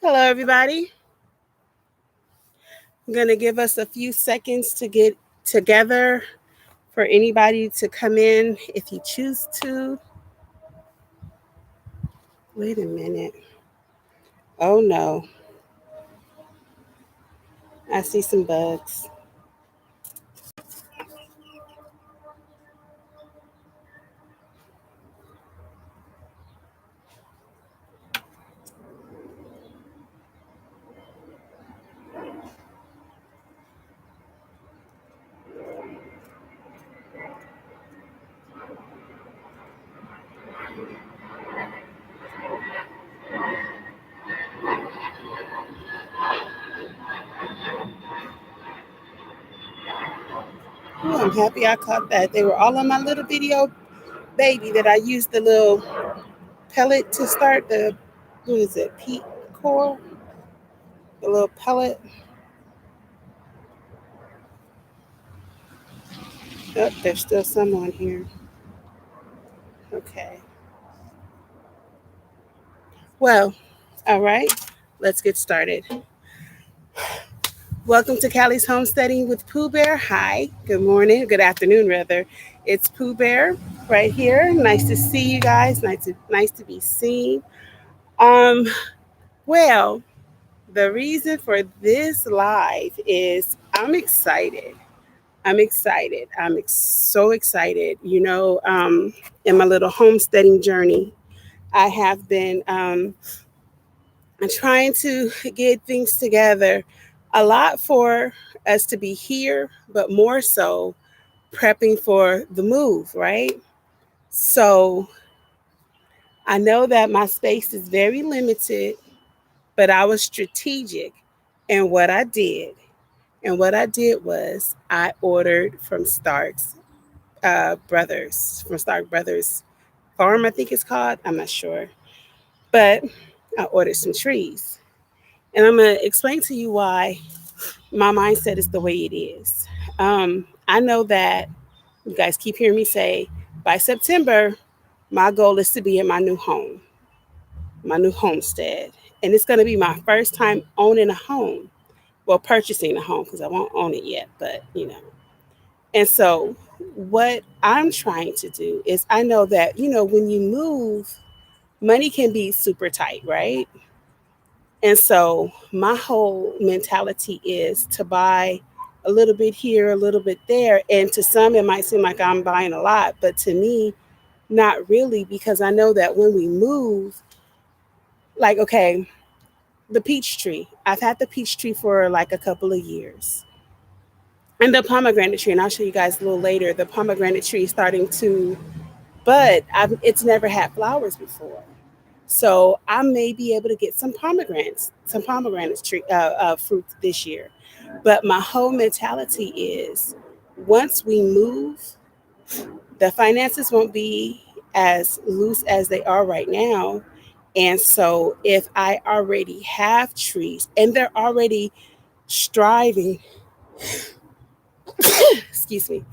Hello, everybody. I'm going to give us a few seconds to get together for anybody to come in if you choose to. Wait a minute. Oh, no. I see some bugs. Ooh, I'm happy I caught that. They were all on my little video baby that I used the little pellet to start the, what is it, peat core? The little pellet. Oh, there's still some on here. Okay. Well, all right. Let's get started. Welcome to Callie's Homesteading with Pooh Bear. Hi, good morning, good afternoon, rather. It's Pooh Bear right here. Nice to see you guys. Nice to be seen. Um, well, the reason for this live is I'm excited. So excited. In my little homesteading journey, I have been trying to get things together. A lot for us to be here, but more so prepping for the move, right? So I know that my space is very limited, but I was strategic in what I did. And what I did was I ordered from Stark Brothers Farm, I think it's called. I'm not sure. But I ordered some trees. And I'm going to explain to you why my mindset is the way it is. I know that you guys keep hearing me say by September, my goal is to be in my new home, my new homestead. And it's going to be my first time owning a home. Well, purchasing a home because I won't own it yet, but. And so, what I'm trying to do is I know that, when you move, money can be super tight, right? And so my whole mentality is to buy a little bit here, a little bit there. And to some, it might seem like I'm buying a lot, but to me, not really, because I know that when we move, like, okay, the peach tree, I've had the peach tree for like a couple of years. And the pomegranate tree, and I'll show you guys a little later, the pomegranate tree is starting to bud. It's never had flowers before. So I may be able to get some pomegranates tree fruit this year. But my whole mentality is once we move, the finances won't be as loose as they are right now. And so if I already have trees and they're already striving, excuse me,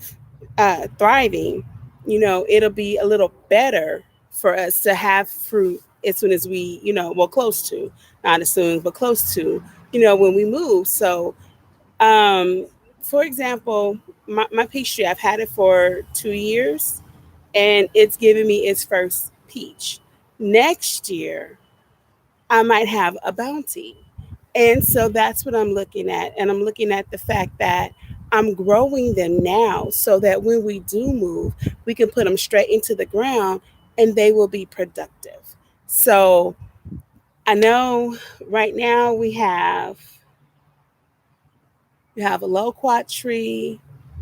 thriving, it'll be a little better for us to have fruit as soon as we, well, close to, not as soon, but close to, when we move. So, um, for example, my peach tree, I've had it for 2 years and it's giving me its first peach. Next year, I might have a bounty. And so that's what I'm looking at. And I'm looking at the fact that I'm growing them now so that when we do move, we can put them straight into the ground and they will be productive. So I know right now we have a loquat tree,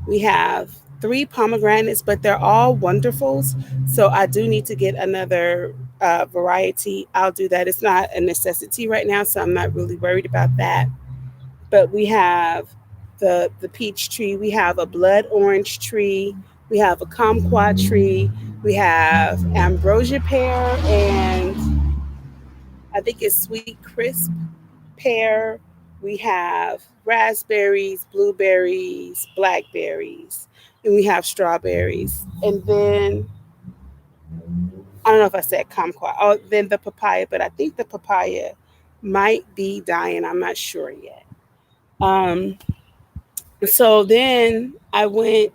we have 3 pomegranates, but they're all wonderfuls. So I do need to get another variety. I'll do that. It's not a necessity right now, so I'm not really worried about that. But we have the peach tree, we have a blood orange tree, we have a kumquat tree, we have ambrosia pear, and I think it's sweet crisp pear. We have raspberries, blueberries, blackberries, and we have strawberries. And then I don't know if I said kumquat. Oh, then the papaya, but I think the papaya might be dying. I'm not sure yet. Um, so then I went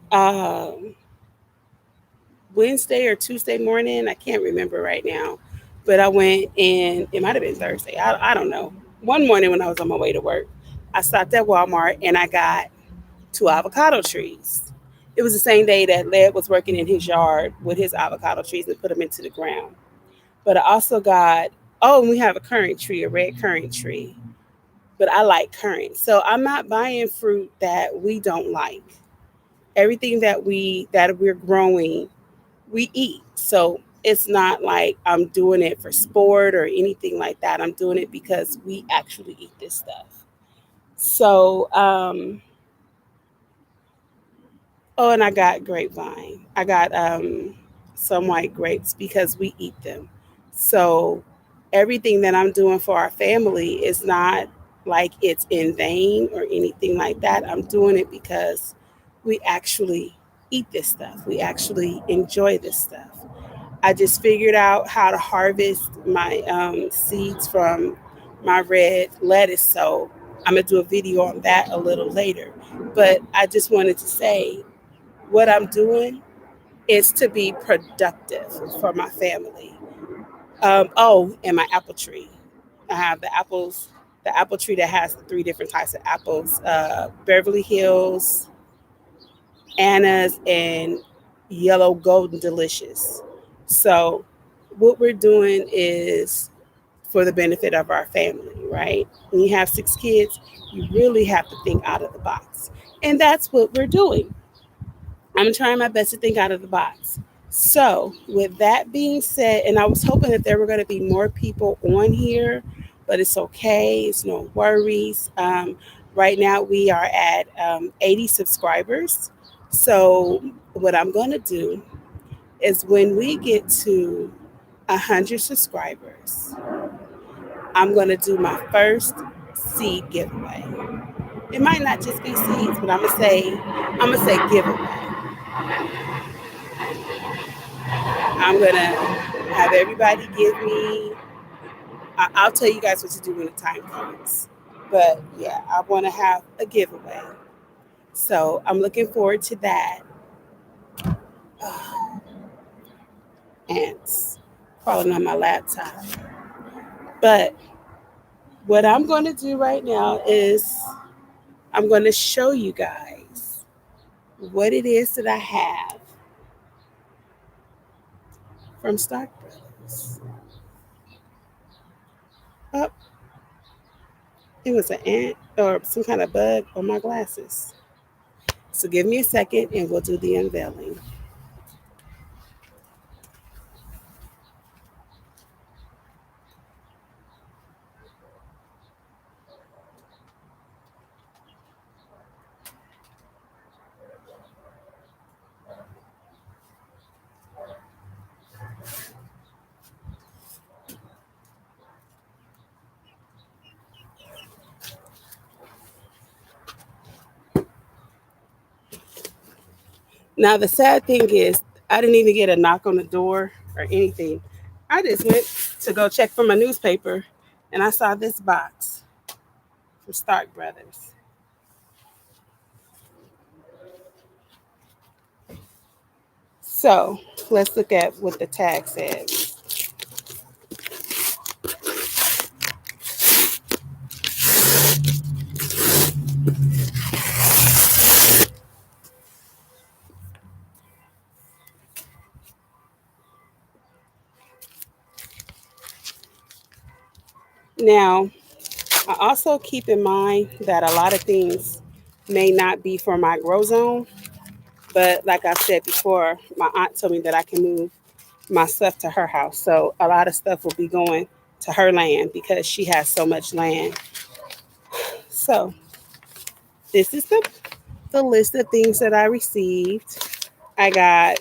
Wednesday or Tuesday morning. I can't remember right now, but I went and it might have been Thursday. I don't know. One morning when I was on my way to work, I stopped at Walmart and I got two avocado trees. It was the same day that Led was working in his yard with his avocado trees and put them into the ground. But I also got, oh, and we have a currant tree, a red currant tree. But I like currant. So I'm not buying fruit that we don't like. Everything that we're growing, we eat. So it's not like I'm doing it for sport or anything like that. I'm doing it because we actually eat this stuff. So oh, and I got grapevine. I got some white grapes because we eat them. So everything that I'm doing for our family is not like it's in vain or anything like that. I'm doing it because we actually eat this stuff. We actually enjoy this stuff. I just figured out how to harvest my seeds from my red lettuce. So I'm gonna do a video on that a little later. But I just wanted to say what I'm doing is to be productive for my family. Oh, and my apple tree. I have the apple tree that has the three different types of apples: Beverly Hills, Anna's, and Yellow Golden Delicious. So, what we're doing is for the benefit of our family, right? When you have six kids, you really have to think out of the box, and that's what we're doing. I'm trying my best to think out of the box. So, with that being said, and I was hoping that there were going to be more people on here, but it's okay. It's no worries. Right now, we are at 80 subscribers. So, what I'm going to do is when we get to 100 subscribers, I'm going to do my first seed giveaway. It might not just be seeds, but I'm gonna say giveaway. I'm gonna have everybody give me. I'll tell you guys what to do when the time comes. But yeah, I want to have a giveaway. So I'm looking forward to that. Ants crawling on my laptop. But what I'm going to do right now is I'm going to show you guys what it is that I have from Stark Brothers. Oh, it was an ant or some kind of bug on my glasses. So give me a second and we'll do the unveiling. Now the sad thing is, I didn't even get a knock on the door or anything. I just went to go check for my newspaper, and I saw this box from Stark Brothers. So let's look at what the tag says. Now, I also keep in mind that a lot of things may not be for my grow zone, but like I said before, my aunt told me that I can move my stuff to her house. So a lot of stuff will be going to her land because she has so much land. So this is the list of things that I received. I got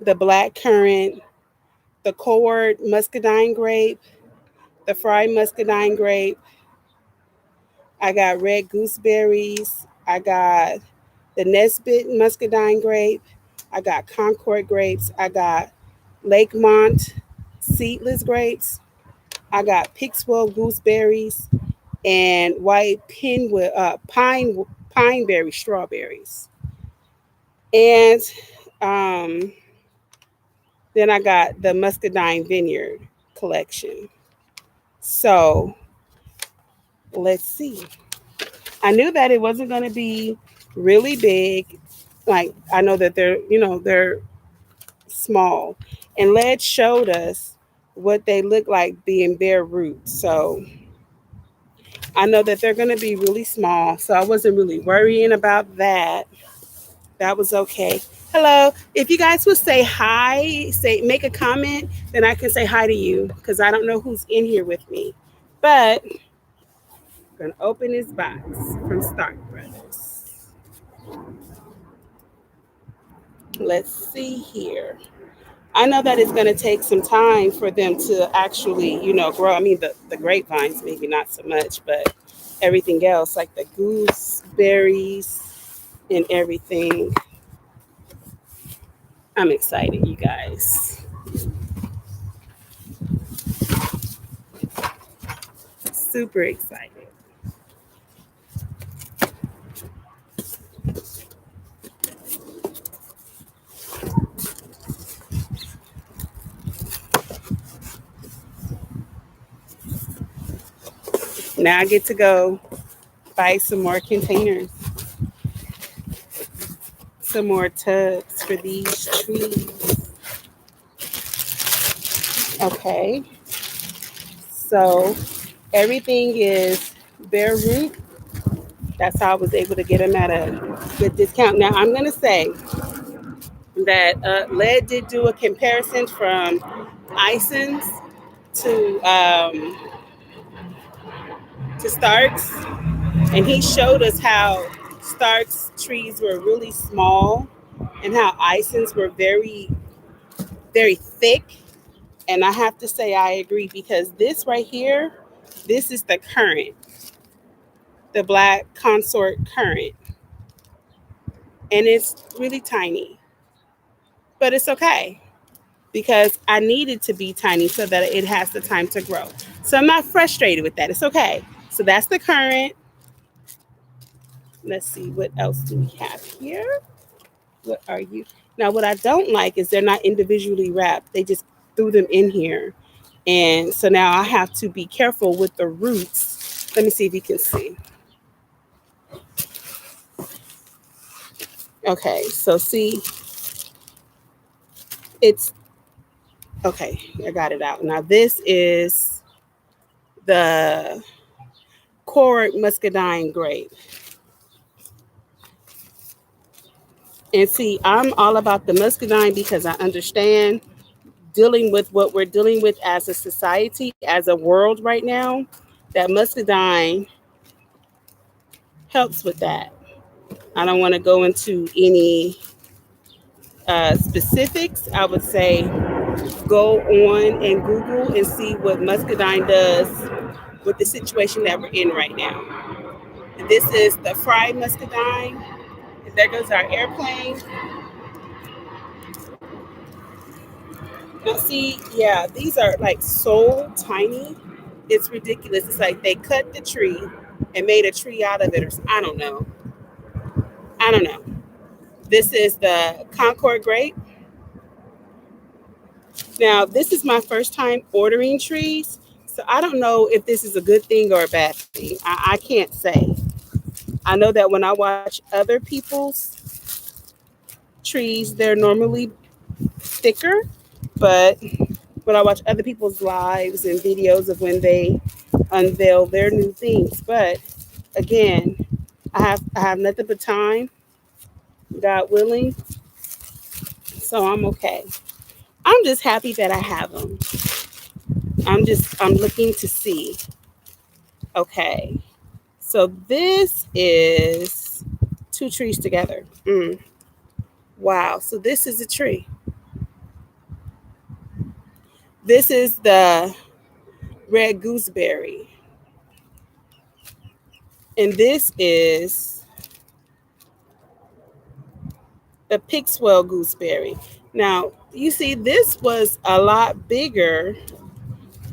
the black currant, the cord muscadine grape, the fried muscadine grape. I got red gooseberries. I got the Nesbit muscadine grape. I got Concord grapes. I got Lakemont seedless grapes. I got Pixwell gooseberries and white pineberry strawberries. And um, then I got the Muscadine Vineyard collection. So let's see. I knew that it wasn't going to be really big. Like I know that they're small, and Led showed us what they look like being bare roots. So I know that they're going to be really small. So I wasn't really worrying about that. That was okay. Hello. If you guys would say hi, say make a comment, then I can say hi to you because I don't know who's in here with me. But I'm gonna open this box from Stark Brothers. Let's see here. I know that it's going to take some time for them to actually, grow. I mean, the grapevines, maybe not so much, but everything else, like the gooseberries and everything. I'm excited, you guys. Super excited. Now I get to go buy some more containers, some more tubs for these trees. Okay, so everything is bare root. That's how I was able to get them at a good discount. Now I'm gonna say that Led did do a comparison from Isons to Starks, and he showed us how Starks trees were really small and how Isons were very very thick. And I have to say I agree because this right here, this is the currant, the black consort currant, and it's really tiny, but it's okay because I need it to be tiny so that it has the time to grow. So I'm not frustrated with that. It's okay. So that's the current. Let's see, what else do we have here? What are you? Now, what I don't like is they're not individually wrapped. They just threw them in here. And so now I have to be careful with the roots. Let me see if you can see. Okay, so see, it's okay. I got it out. Now, this is the Cork Muscadine grape. And see, I'm all about the muscadine because I understand dealing with what we're dealing with as a society, as a world right now, that muscadine helps with that. I don't want to go into any specifics. I would say go on and Google and see what muscadine does with the situation that we're in right now. This is the fried muscadine. There goes our airplane. Now, see, yeah, these are like so tiny. It's ridiculous. It's like they cut the tree and made a tree out of it, or I don't know. I don't know. This is the Concord grape. Now, this is my first time ordering trees, so I don't know if this is a good thing or a bad thing. I can't say. I know that when I watch other people's trees, they're normally thicker, but when I watch other people's lives and videos of when they unveil their new things. But again, I have nothing but time, God willing, so I'm okay. I'm just happy that I have them. I'm looking to see. Okay, so this is two trees together. Wow, so this is a tree. This is the red gooseberry, and this is the Pixwell gooseberry. Now, you see, this was a lot bigger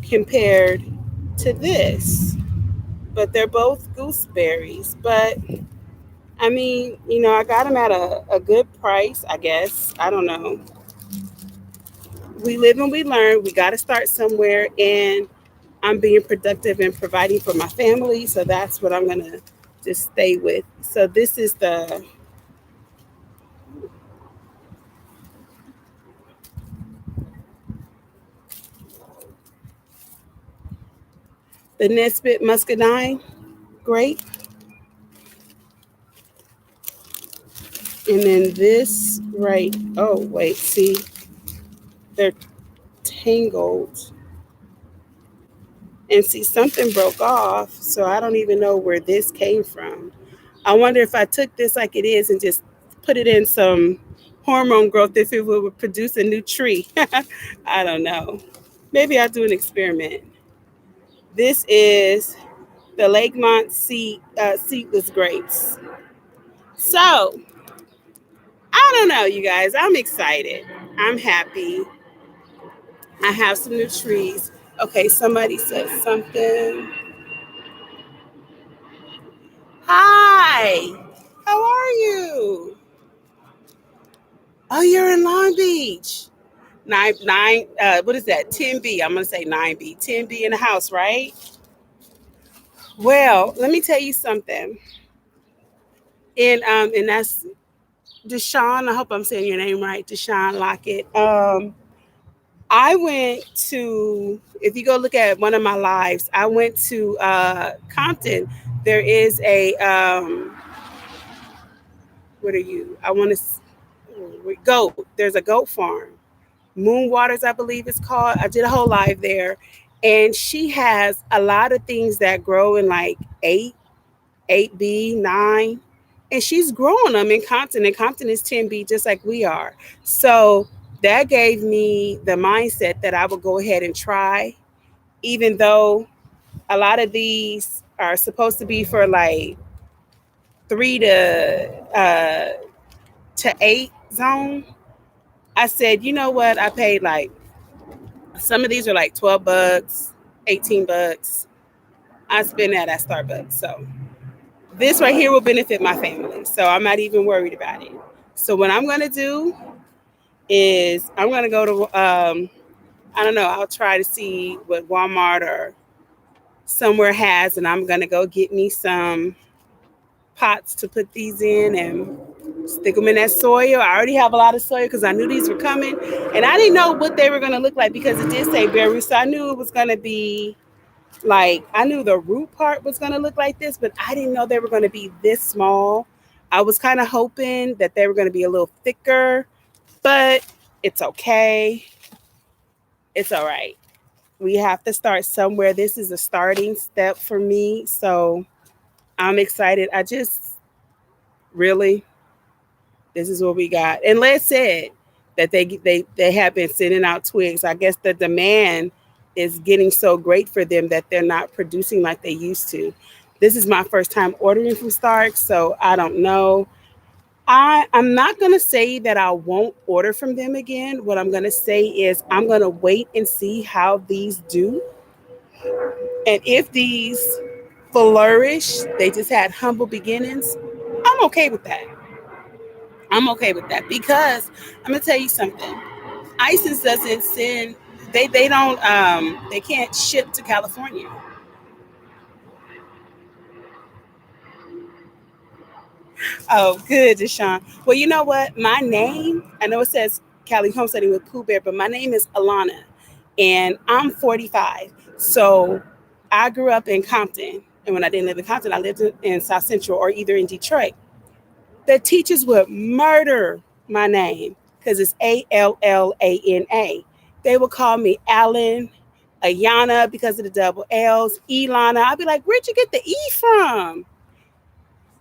compared to this. But they're both gooseberries. But I mean, I got them at a good price, I guess. I don't know. We live and we learn. We got to start somewhere. And I'm being productive and providing for my family. So that's what I'm going to just stay with. So this is the Nesbit Muscadine grape. And then this right, oh, wait, see, they're tangled. And see, something broke off, so I don't even know where this came from. I wonder if I took this like it is and just put it in some hormone growth, if it would produce a new tree. I don't know. Maybe I'll do an experiment. This is the Lakemont seedless grapes. So, I don't know, you guys. I'm excited. I'm happy. I have some new trees. Okay, somebody said something. Hi, how are you? Oh, you're in Long Beach. What is that? 10B. I'm gonna say 9B. 10B in the house, right? Well, let me tell you something. And that's Deshaun. I hope I'm saying your name right, Deshaun Lockett. I went to, if you go look at one of my lives, I went to Compton. There is a what are you? I want to goat. There's a goat farm. Moon Waters, I believe it's called. I did a whole live there, and she has a lot of things that grow in like 8B, 9, and she's growing them in Compton. And Compton is 10B, just like we are. So that gave me the mindset that I would go ahead and try, even though a lot of these are supposed to be for like 3 to 8 zone. I said, you know what? I paid like, some of these are like $12, $18. I spend that at Starbucks. So this right here will benefit my family. So I'm not even worried about it. So what I'm gonna do is I'm gonna go to I don't know, I'll try to see what Walmart or somewhere has, and I'm gonna go get me some pots to put these in and stick them in that soil. I already have a lot of soil because I knew these were coming, and I didn't know what they were going to look like because it did say bare roots. So I knew it was going to be like, I knew the root part was going to look like this, but I didn't know they were going to be this small. I was kind of hoping that they were going to be a little thicker, but it's okay. It's all right. We have to start somewhere. This is a starting step for me. So I'm excited. I just really, this is what we got. And Les said that they have been sending out twigs. I guess the demand is getting so great for them that they're not producing like they used to. This is my first time ordering from Stark, so I don't know. I'm not gonna say that I won't order from them again. What I'm gonna say is I'm gonna wait and see how these do. And if these flourish, they just had humble beginnings, I'm okay with that. I'm okay with that because I'm gonna tell you something. ISIS doesn't send. They don't. They can't ship to California. Oh, good, Deshaun. Well, you know what? My name. I know it says Cali Homesteading with Pooh Bear, but my name is Alana, and I'm 45. So I grew up in Compton, and when I didn't live in Compton, I lived in South Central or either in Detroit. The teachers would murder my name because it's Allana. They would call me Alan, Ayana because of the double L's, Elana. I'd be like, where'd you get the E from?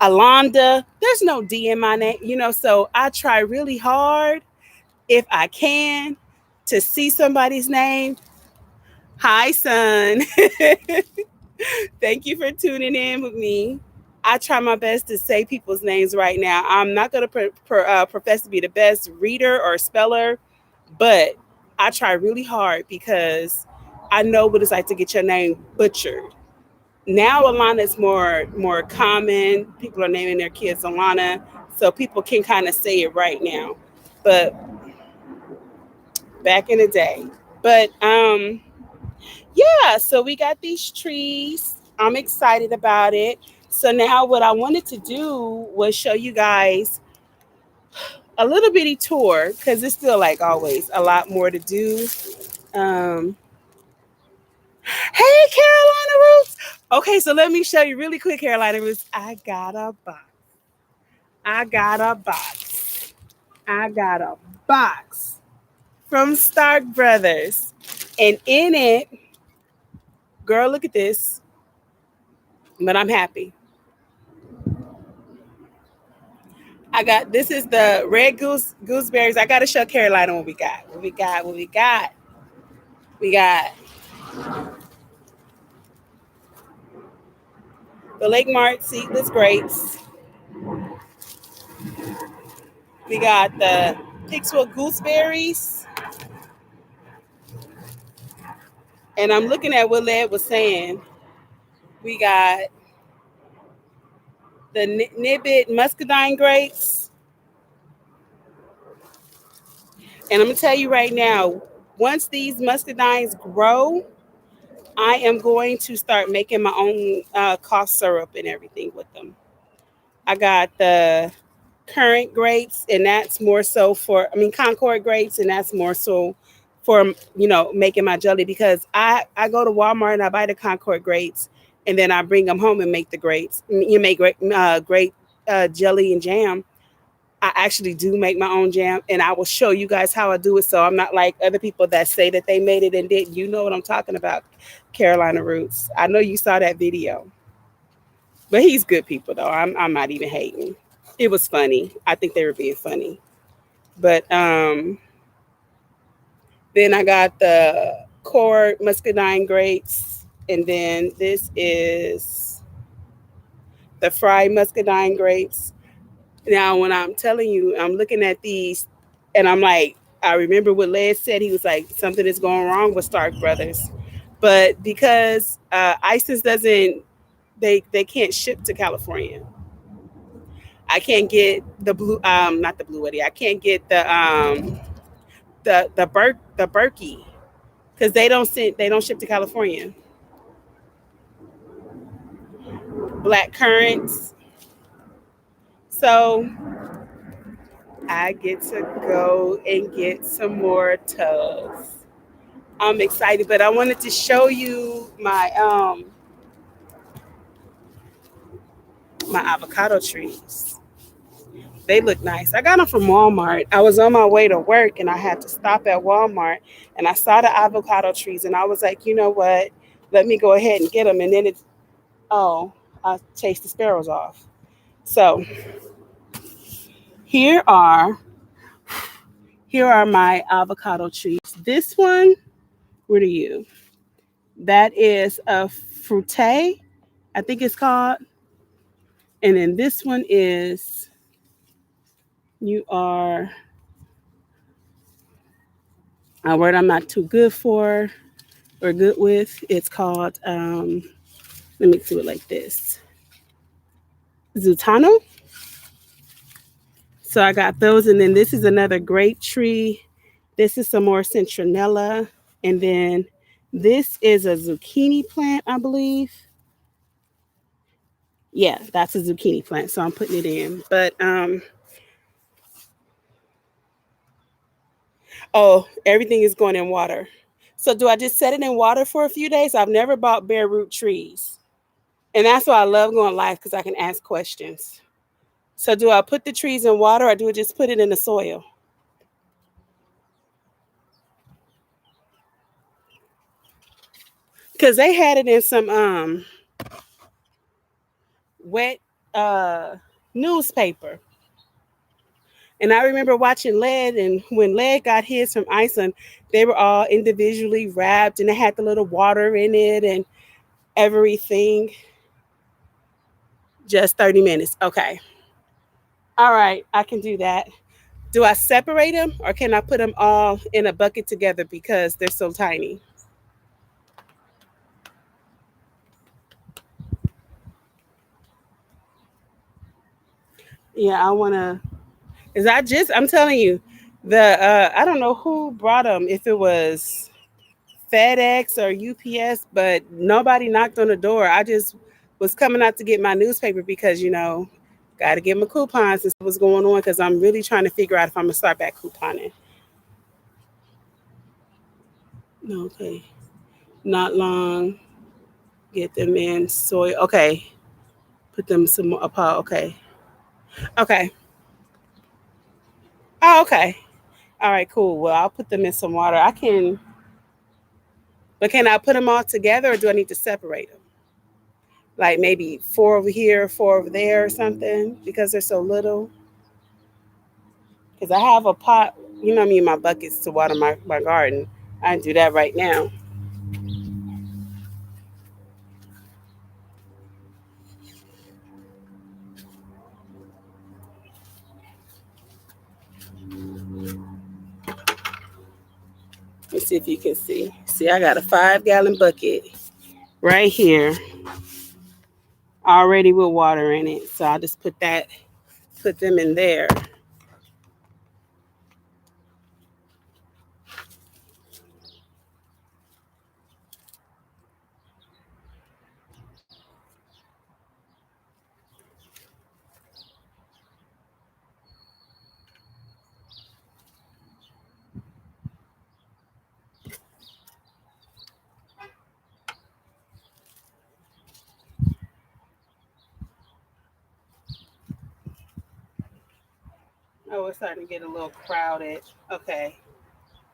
Alonda. There's no D in my name, so I try really hard if I can to see somebody's name. Hi, son. Thank you for tuning in with me. I try my best to say people's names right now. I'm not going to profess to be the best reader or speller, but I try really hard because I know what it's like to get your name butchered. Now Alana is more common. People are naming their kids Alana, so people can kind of say it right now. But back in the day. But yeah, so we got these trees. I'm excited about it. So now what I wanted to do was show you guys a little bitty tour because it's still like always a lot more to do. Um, hey, Carolina Roots. Okay, so let me show you really quick, Carolina Roots. I got a box. I got a box. I got a box from Stark Brothers. And in it, girl, look at this. But I'm happy. I got this is the red gooseberries. I gotta show Carolina what we got. We got the Lake Mart seedless grapes. We got the Pixwell gooseberries. And I'm looking at what Led was saying. We got the Nibbit Muscadine grapes. And I'm gonna tell you right now, once these muscadines grow, I am going to start making my own cough syrup and everything with them. I got the currant grapes, and that's more so for, I mean, Concord grapes, and that's more so for, making my jelly because I go to Walmart and I buy the Concord grapes, and then I bring them home and make the grapes. You make grape jelly and jam. I actually do make my own jam, and I will show you guys how I do it. So I'm not like other people that say that they made it and didn't. You know what I'm talking about, Carolina Roots. I know you saw that video, but he's good people though. I'm not even hating. It was funny. I think they were being funny. But then I got the core muscadine grapes, and then this is the fried muscadine grapes. Now, when I'm telling you, I'm looking at these, and I'm like, I remember what Les said. He was like, something is going wrong with Stark Brothers, but because ISIS doesn't, they can't ship to California. I can't get the blue, not the blue Eddie. I can't get the Berkey because they don't ship to California. Black currants. So I get to go and get some more tubs. I'm excited, but I wanted to show you my avocado trees. They look nice. I got them from Walmart. I was on my way to work and I had to stop at Walmart and I saw the avocado trees and I was like, you know what? Let me go ahead and get them. And then I chased the sparrows off. So here are here are my avocado trees. This one, where are you? That is a fruite, I think it's called. And then this one is you are a word I'm not too good for or good with. It's called let me do it like this. Zutano. So I got those, and then this is another grape tree. This is some more citronella, and then this is a zucchini plant, I believe. Yeah, that's a zucchini plant, so I'm putting it in. But oh, everything is going in water. So do I just set it in water for a few days? I've never bought bare root trees, and that's why I love going live because I can ask questions. So do I put the trees in water or do I just put it in the soil? Because they had it in some wet uh newspaper. And I remember watching Led, and when Led got his from Iceland, they were all individually wrapped and they had the little water in it and everything. Just 30 minutes. Okay. All right. I can do that. Do I separate them or can I put them all in a bucket together because they're so tiny? Yeah, I wanna. Is I just? I'm telling you, the I don't know who brought them. If it was FedEx or UPS, but nobody knocked on the door. I just was coming out to get my newspaper because got to get my coupons and see what's going on because I'm really trying to figure out if I'm gonna start back couponing. Okay, not long. Get them in soy. Okay, put them some more. Okay, okay. Oh, okay. All right, cool. Well, I'll put them in some water. I can, but can I put them all together or do I need to separate them? Like maybe four over here, four over there, or something because they're so little. Because I have a pot, I mean, my buckets to water my garden. I do that right now. Let's see if you can see. See, I got a 5-gallon bucket right here already with water in it. So I'll just put them in there. Oh, it's starting to get a little crowded. Okay.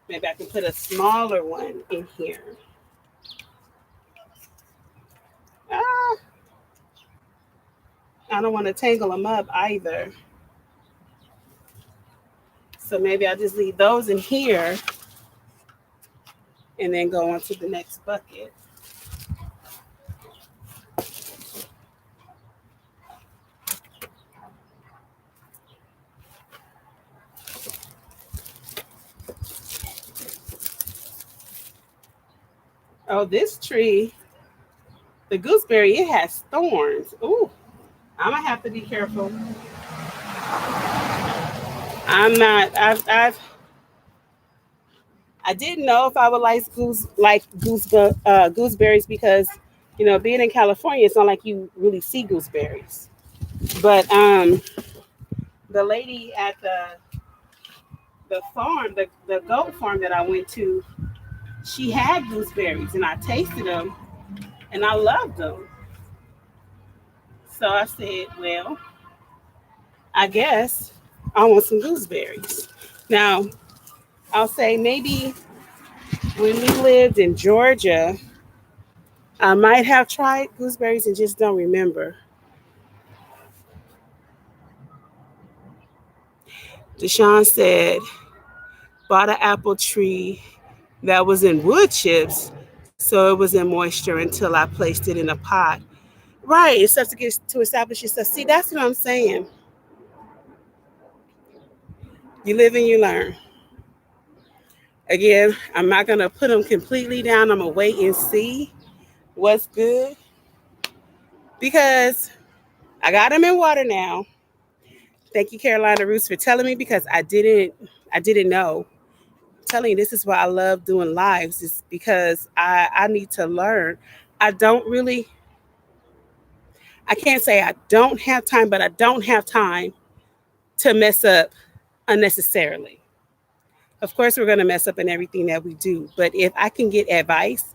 Maybe I can put a smaller one in here. Ah, I don't want to tangle them up either. So maybe I'll just leave those in here and then go on to the next bucket. Oh, this tree, the gooseberry, it has thorns. Ooh, I'm gonna have to be careful. I'm not. I didn't know if I would like gooseberries because being in California, it's not like you really see gooseberries. But the lady at the farm, the goat farm that I went to, she had gooseberries and I tasted them and I loved them. So I said, well, I guess I want some gooseberries. Now, I'll say maybe when we lived in Georgia, I might have tried gooseberries and just don't remember. Deshaun said, bought an apple tree that was in wood chips, so it was in moisture until I placed it in a pot. Right, it's stuff to get to establish yourself. See, that's what I'm saying. You live and you learn. Again, I'm not gonna put them completely down. I'm gonna wait and see what's good because I got them in water now. Thank you, Carolina Roots, for telling me because I didn't know. I'm telling you, this is why I love doing lives. Is because I need to learn. I don't really. I can't say I don't have time, but I don't have time to mess up unnecessarily. Of course, we're going to mess up in everything that we do. But if I can get advice,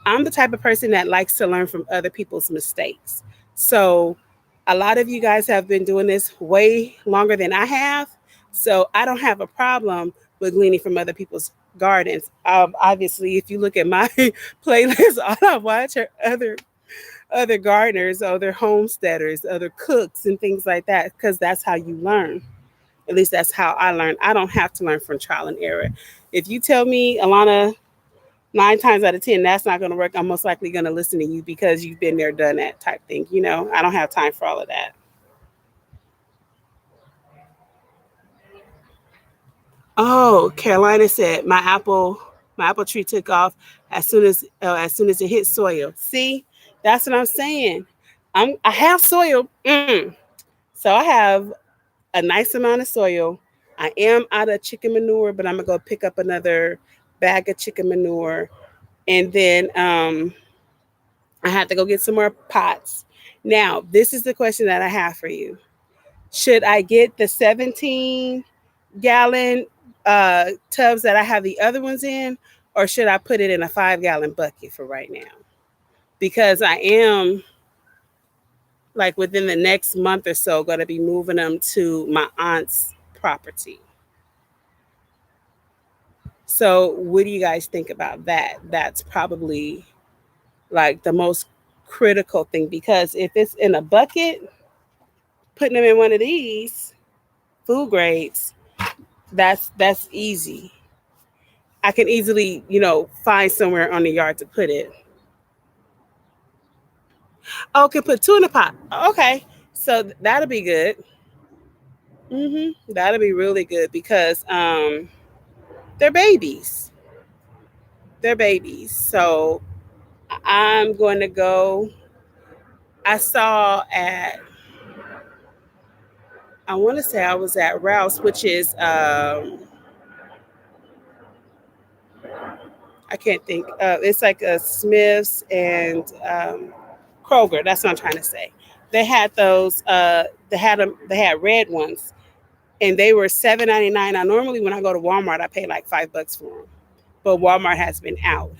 I'm the type of person that likes to learn from other people's mistakes. So a lot of you guys have been doing this way longer than I have. So I don't have a problem with gleaning from other people's gardens. Obviously, if you look at my playlist, all I watch are other gardeners, other homesteaders, other cooks, and things like that, because that's how you learn. At least that's how I learn. I don't have to learn from trial and error. If you tell me, Alana, 9 times out of 10, that's not going to work, I'm most likely going to listen to you because you've been there, done that type thing. I don't have time for all of that. Oh, Carolina said my apple tree took off as soon as it hit soil. See, that's what I'm saying. I have soil. So I have a nice amount of soil. I am out of chicken manure, but I'm gonna go pick up another bag of chicken manure, and then I have to go get some more pots. Now, this is the question that I have for you. Should I get the 17-gallon tubs that I have the other ones in, or should I put it in a 5-gallon bucket for right now? Because I am, like, within the next month or so, going to be moving them to my aunt's property. So, what do you guys think about that? That's probably like the most critical thing, because if it's in a bucket, putting them in one of these food grades, that's easy. I can easily, find somewhere on the yard to put it. Oh, can put two in a pot. Okay, so that'll be good. That'll be really good because they're babies. They're babies. So I'm going to go. I saw at, I want to say I was at Rouse, which is I can't think. It's like a Smith's and Kroger. That's what I'm trying to say. They had those. They had them. They had red ones, and they were $7.99. Now, normally when I go to Walmart, I pay like $5 for them, but Walmart has been out,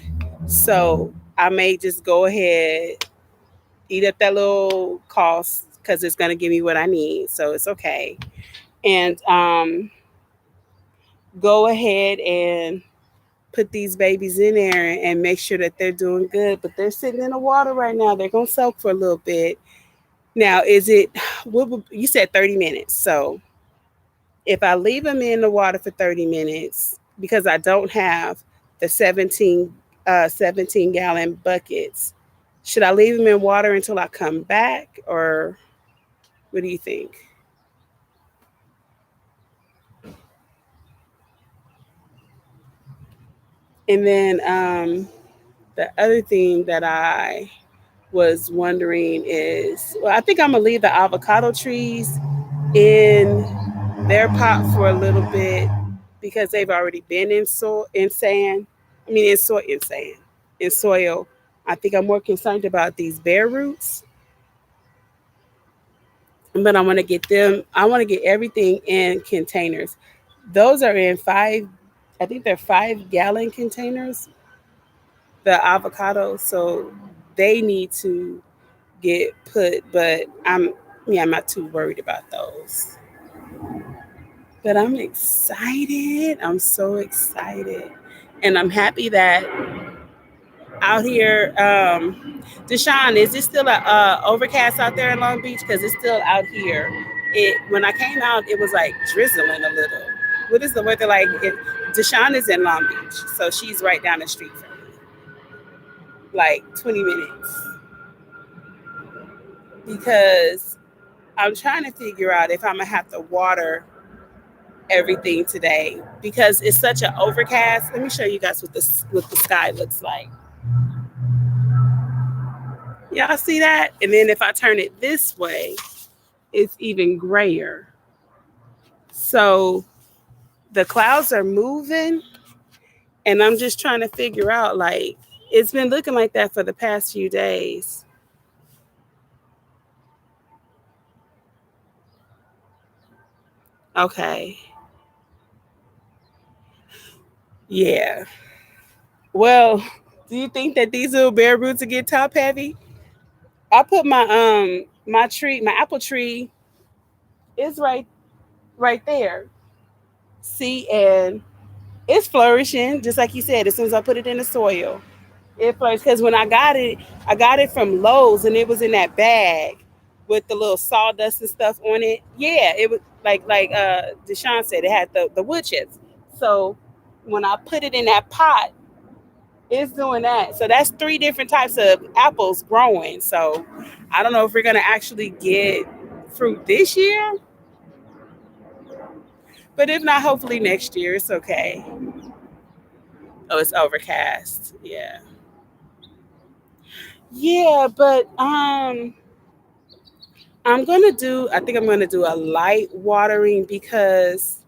so I may just go ahead, eat up that little cost because it's gonna give me what I need, so it's okay, and go ahead and put these babies in there and make sure that they're doing good. But they're sitting in the water right now. They're gonna soak for a little bit. Now, is it? You said 30 minutes. So if I leave them in the water for 30 minutes, because I don't have the 17 gallon buckets, should I leave them in water until I come back, or what do you think? And then the other thing that I was wondering is, well, I think I'm gonna leave the avocado trees in their pot for a little bit because they've already been in soil, in sand. I mean, in soil, in sand, in soil. I think I'm more concerned about these bare roots, but I want to get them. I want to get everything in containers. Those are in five. I think they're 5-gallon containers. The avocado, so they need to get put. But I'm not too worried about those. But I'm excited. I'm so excited. And I'm happy that out here, Deshaun, is it still overcast out there in Long Beach? Because it's still out here. When I came out, it was like drizzling a little. What is the weather like? Deshaun is in Long Beach, so she's right down the street from me, like 20 minutes. Because I'm trying to figure out if I'm gonna have to water everything today because it's such an overcast. Let me show you guys what the sky looks like. Y'all see that? And then if I turn it this way, it's even grayer. So the clouds are moving, and I'm just trying to figure out, like, it's been looking like that for the past few days. Okay. Yeah. Well, do you think that these little bare roots will get top heavy? I put my tree, my apple tree is right there. See, and it's flourishing, just like you said. As soon as I put it in the soil, it flourished. Because when I got it from Lowe's, and it was in that bag with the little sawdust and stuff on it. Yeah, it was like Deshaun said, it had the wood chips. So when I put it in that pot, it's doing that. So that's three different types of apples growing. So I don't know if we're gonna actually get fruit this year, but if not, hopefully next year. It's okay. Oh, it's overcast. Yeah. Yeah, but I think I'm gonna do a light watering because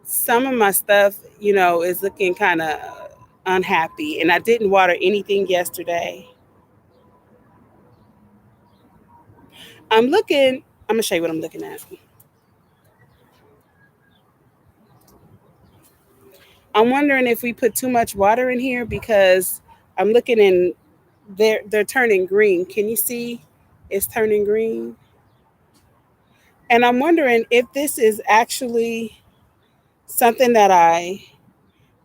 some of my stuff, is looking kind of unhappy. And I didn't water anything yesterday. I'm gonna show you what I'm looking at. I'm wondering if we put too much water in here because I'm looking in they're turning green. Can you see it's turning green? And I'm wondering if this is actually something that I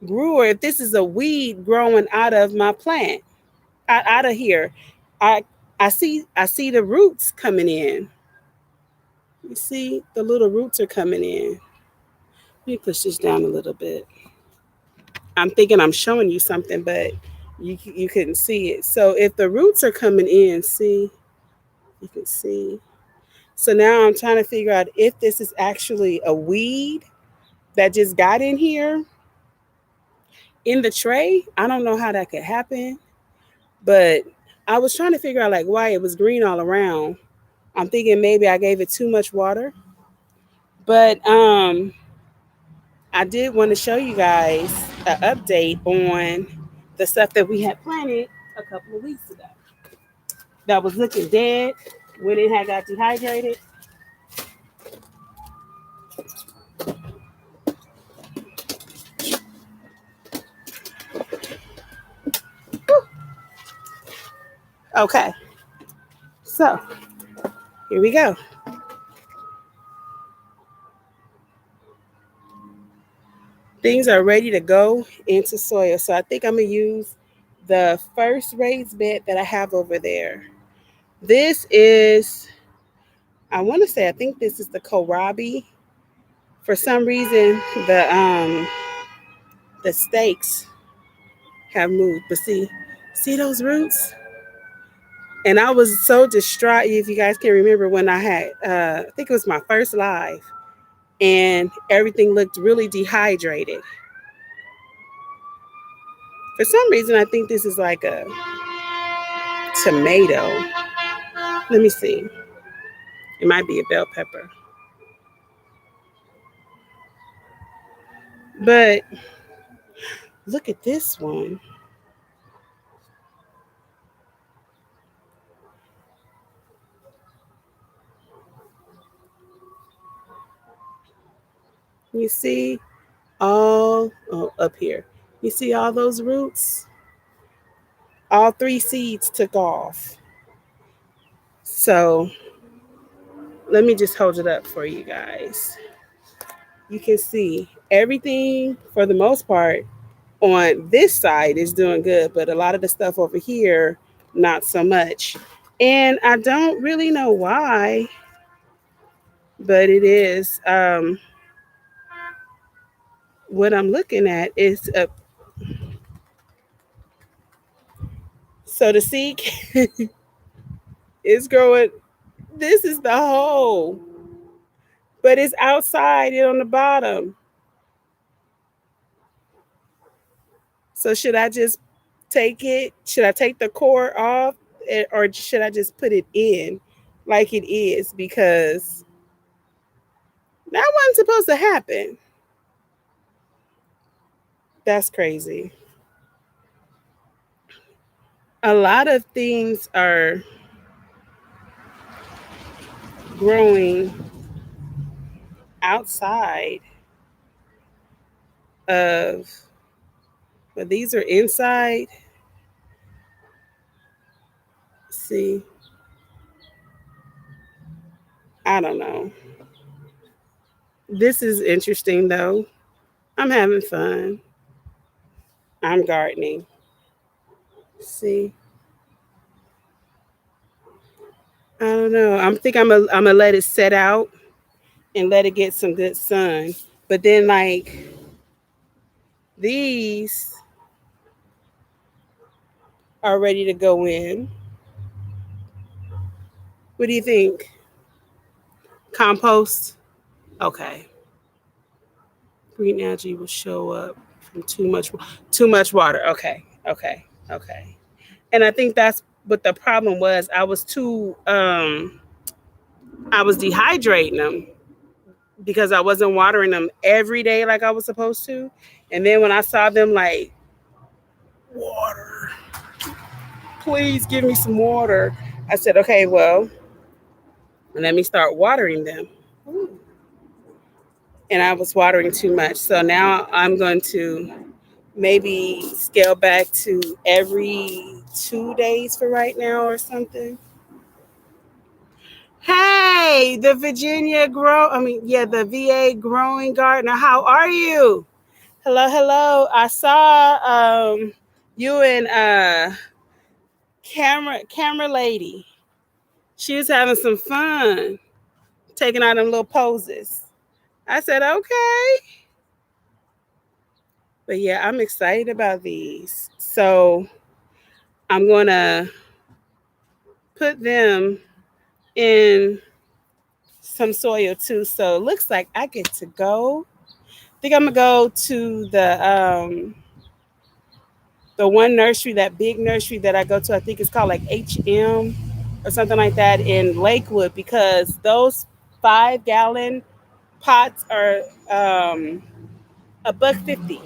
grew or if this is a weed growing out of my plant, out of here. I I see the roots coming in. You see the little roots are coming in. Let me push this down a little bit. I'm thinking I'm showing you something, but you couldn't see it. So if the roots are coming in, see, you can see. So now I'm trying to figure out if this is actually a weed that just got in here in the tray. I don't know how that could happen, but I was trying to figure out like why it was green all around. I'm thinking maybe I gave it too much water, but I did want to show you guys an update on the stuff that we had planted a couple of weeks ago that was looking dead when it had got dehydrated. Okay, so here we go. Things are ready to go into soil. So I think I'm gonna use the first raised bed that I have over there. This is, I want to say, I think this is the kohlrabi. For some reason, the stakes have moved. But see those roots? And I was so distraught. If you guys can remember when I had, I think it was my first live, and everything looked really dehydrated. For some reason, I think this is like a tomato. Let me see. It might be a bell pepper. But look at this one. You see all up here. You see all those roots? All three seeds took off. So let me just hold it up for you guys. You can see everything for the most part on this side is doing good, but a lot of the stuff over here, not so much. And I don't really know why, but it is. What I'm looking at is so the seed is growing. This is the hole, but it's outside and on the bottom. So should I just take it? Should I take the core off, or should I just put it in like it is? Because that wasn't supposed to happen. That's crazy. A lot of things are growing outside of, but these are inside. See, I don't know. This is interesting though. I'm having fun. I'm gardening. See, I don't know. I'm gonna let it set out and let it get some good sun. But then like these are ready to go in. What do you think? Compost? Okay. Green algae will show up from too much water. Okay. Okay. Okay. And I think that's what the problem was. I was too I was dehydrating them because I wasn't watering them every day like I was supposed to. And then when I saw them like, water, please give me some water, I said, okay, well, let me start watering them. And I was watering too much. So now I'm going to maybe scale back to every 2 days for right now or something. Hey, the the VA growing gardener. How are you? Hello, hello. I saw you and camera lady. She was having some fun taking out them little poses. I said, okay. But yeah, I'm excited about these. So I'm gonna put them in some soil too. So it looks like I get to go. I think I'm gonna go to the one nursery, that big nursery that I go to. I think it's called like HM or something like that in Lakewood, because those 5 gallon pots are $1.50,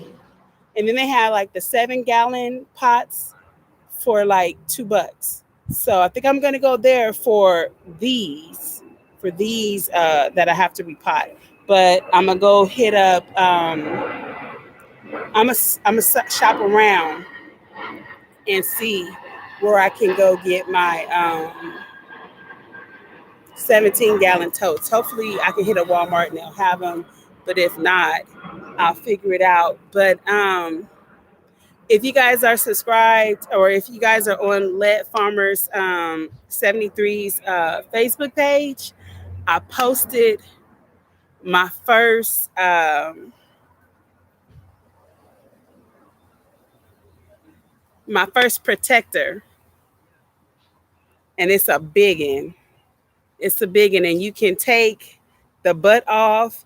and then they have like the 7 gallon pots for like $2. So I think I'm gonna go there for these that I have to repot. But I'm gonna go hit up. I'm gonna shop around and see where I can go get my 17-gallon totes. Hopefully, I can hit a Walmart and they'll have them. But if not, I'll figure it out. But if you guys are subscribed, or if you guys are on Let Farmers 73's Facebook page, I posted my first protector, and it's a big one. It's a big one, and you can take the butt off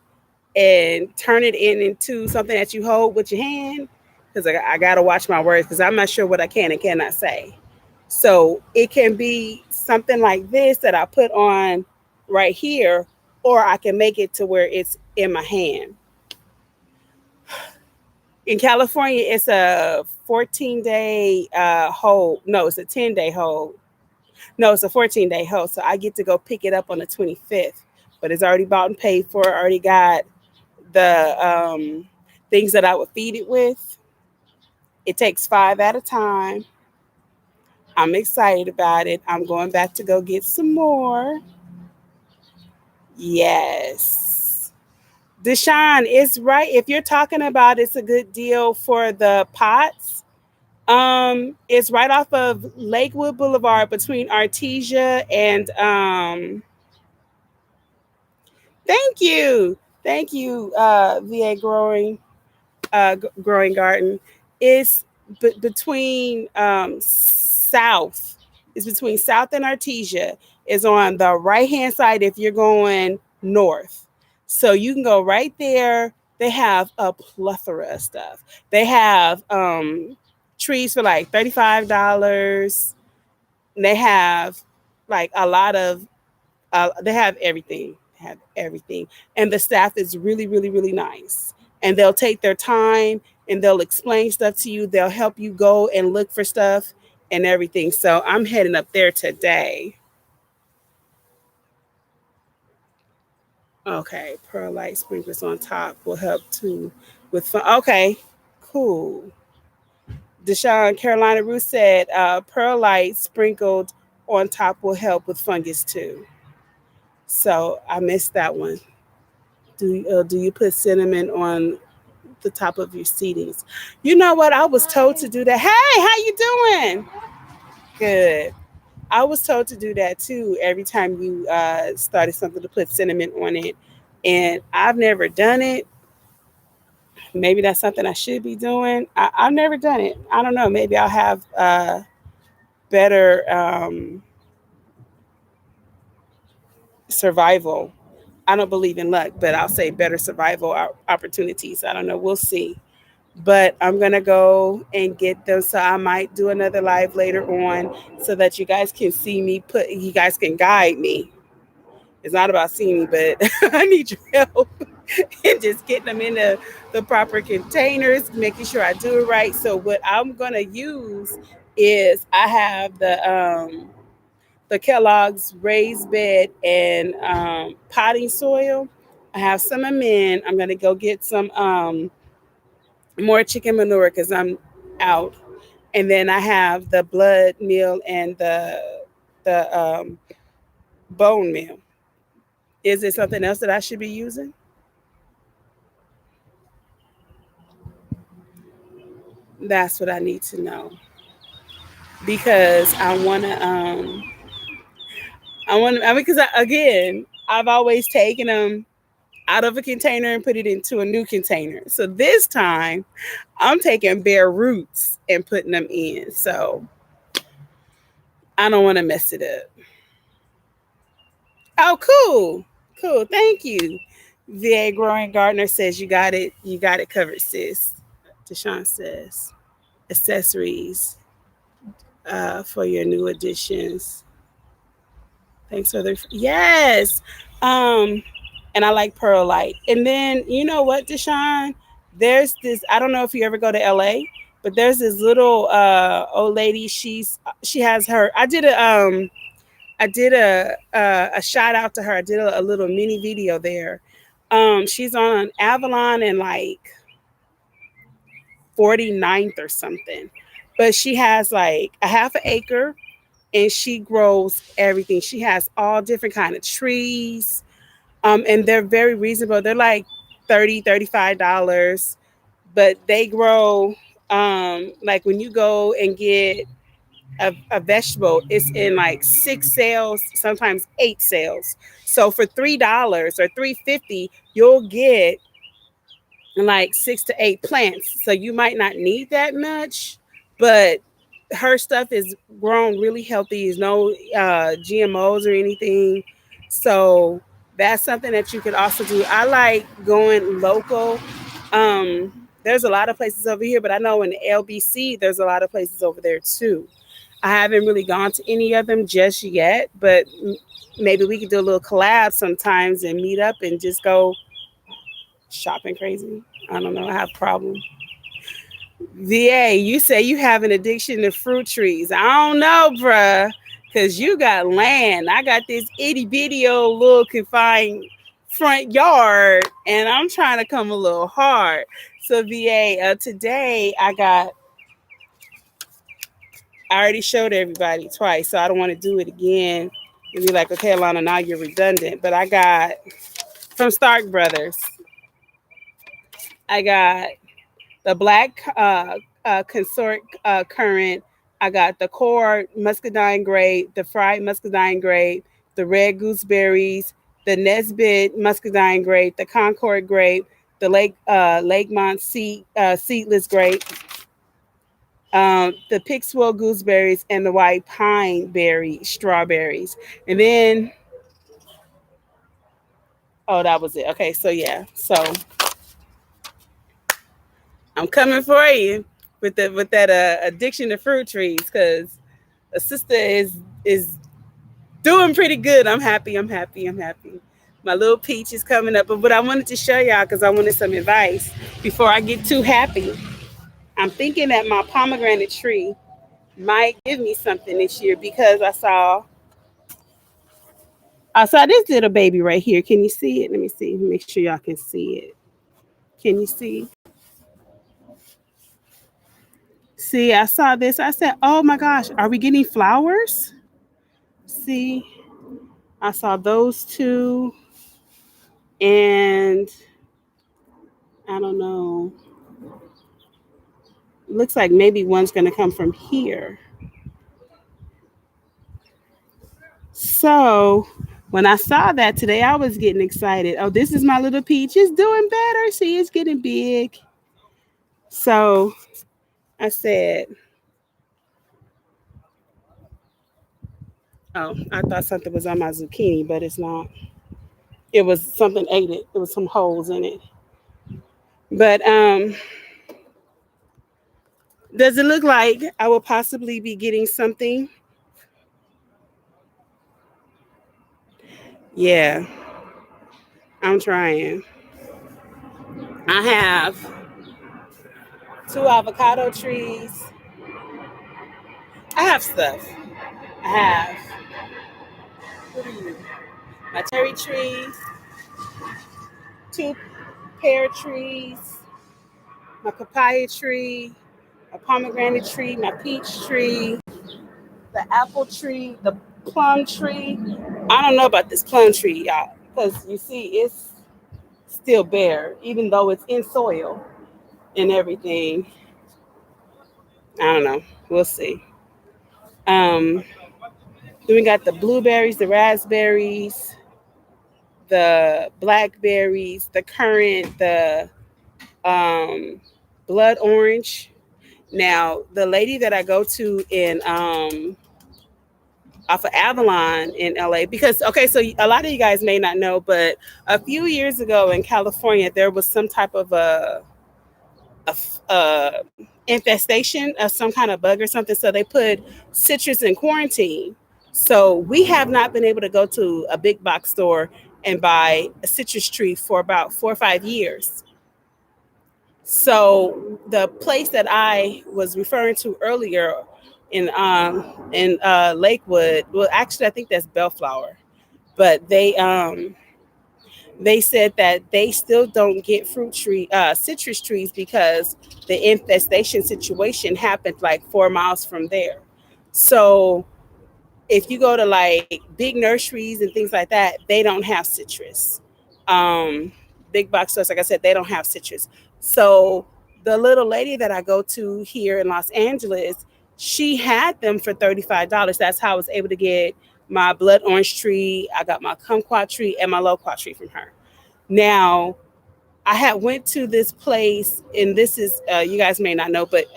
and turn it into something that you hold with your hand. Because I gotta watch my words, because I'm not sure what I can and cannot say. So it can be something like this that I put on right here, or I can make it to where it's in my hand. In California, it's a 14-day hold. No, it's a 10-day hold. No, it's a 14-day hold. So I get to go pick it up on the 25th. But it's already bought and paid for. I already got the things that I would feed it with. It takes 5 at a time. I'm excited about it. I'm going back to go get some more. Yes. Deshaun, it's right. If you're talking about it's a good deal for the pots, it's right off of Lakewood Boulevard between Artesia and thank you. Thank you, VA growing garden. Is between South. It's between South and Artesia. Is on the right hand side if you're going north. So you can go right there. They have a plethora of stuff. They have trees for like $35. They have like a lot of they have everything. They have everything. And the staff is really, really, really nice. And they'll take their time and they'll explain stuff to you. They'll help you go and look for stuff and everything. So I'm heading up there today. Okay, perlite sprinklers on top will help too with fun. Okay, cool. Deshaun Carolina Ruth said perlite sprinkled on top will help with fungus too. So I missed that one. Do you put cinnamon on the top of your seedings? You know what? I was told to do that. Hey, how you doing? Good. I was told to do that too. Every time you started something, to put cinnamon on it, and I've never done it. Maybe that's something I should be doing. I've never done it. I don't know. Maybe I'll have better survival. I don't believe in luck, but I'll say better survival opportunities. I don't know. We'll see. But I'm gonna go and get them. So I might do another live later on so that you guys can see me you guys can guide me. It's not about seeing me, but I need your help in just getting them in the proper containers, making sure I do it right. So what I'm gonna use is I have the Kellogg's raised bed and potting soil. I have some of men. I'm gonna go get some more chicken manure because I'm out, and then I have the blood meal and the bone meal. Is it something else that I should be using? That's what I need to know because I mean, because again, I've always taken them out of a container and put it into a new container. So this time, I'm taking bare roots and putting them in. So I don't want to mess it up. Oh, cool, cool. Thank you. VA Growing Gardener says you got it. You got it covered, sis. Deshaun says accessories for your new additions. Thanks for the yes. Um, and I like perlite. And then you know what, Deshaun? There's this. I don't know if you ever go to LA, but there's this little old lady. She has her. I did a shout out to her. I did a little mini video there. She's on Avalon and like 49th or something, but she has like a half an acre and she grows everything. She has all different kind of trees, and they're very reasonable. They're like 30, $35, but they grow. Like when you go and get a vegetable, it's in like 6 sales, sometimes 8 sales. So for $3 or $3.50, you'll get like 6 to 8 plants. So you might not need that much, but her stuff is grown really healthy. There's no GMOs or anything. So that's something that you could also do. I like going local. There's a lot of places over here, but I know in the LBC, there's a lot of places over there too. I haven't really gone to any of them just yet, but maybe we could do a little collab sometimes and meet up and just go shopping crazy. I don't know. I have problems. VA, you say you have an addiction to fruit trees. I don't know, bruh, because you got land. I got this itty bitty old little confined front yard, and I'm trying to come a little hard. So, VA, today I already showed everybody twice, so I don't want to do it again and be like, okay, Alana, now you're redundant. But I got from Stark Brothers, I got the black consort currant. I got the core muscadine grape, the fried muscadine grape, the red gooseberries, the Nesbit muscadine grape, the Concord grape, the Lakemont seedless grape, the Pixwell gooseberries, and the white pine berry strawberries. And then, oh, that was it. Okay, so yeah, so I'm coming for you with that addiction to fruit trees because a sister is doing pretty good. I'm happy. I'm happy. I'm happy. My little peach is coming up. But what I wanted to show y'all because I wanted some advice before I get too happy. I'm thinking that my pomegranate tree might give me something this year because I saw this little baby right here. Can you see it? Let me see. Make sure y'all can see it. Can you see? See, I saw this. I said, "Oh my gosh, are we getting flowers?" See, I saw those two, and I don't know. Looks like maybe one's going to come from here. So when I saw that today, I was getting excited. Oh, this is my little peach. It's doing better. See, it's getting big. So I said, oh, I thought something was on my zucchini, but it's not. It was something ate it. There was some holes in it. But does it look like I will possibly be getting something? Yeah, I'm trying. I have two avocado trees. I have stuff. I have what are you? My cherry trees, two pear trees, my papaya tree, my pomegranate tree, my peach tree, the apple tree, the plum tree. I don't know about this plum tree, y'all, because you see, it's still bare, even though it's in soil and everything. I don't know. We'll see. Um, then we got the blueberries, the raspberries, the blackberries, the currant, the um, blood orange. Now, the lady that I go to in off of Avalon in LA, because okay, so a lot of you guys may not know, but a few years ago in California, there was some type of a infestation of some kind of bug or something. So they put citrus in quarantine. So we have not been able to go to a big box store and buy a citrus tree for about 4 or 5 years. So the place that I was referring to earlier in Lakewood, well, actually I think that's Bellflower, but they said that they still don't get citrus trees because the infestation situation happened like 4 miles from there. So if you go to like big nurseries and things like that, they don't have citrus. Big box stores, like I said, they don't have citrus. So the little lady that I go to here in Los Angeles, she had them for $35. That's how I was able to get my blood orange tree. I got my kumquat tree and my loquat tree from her. Now, I had went to this place, and this is you guys may not know, but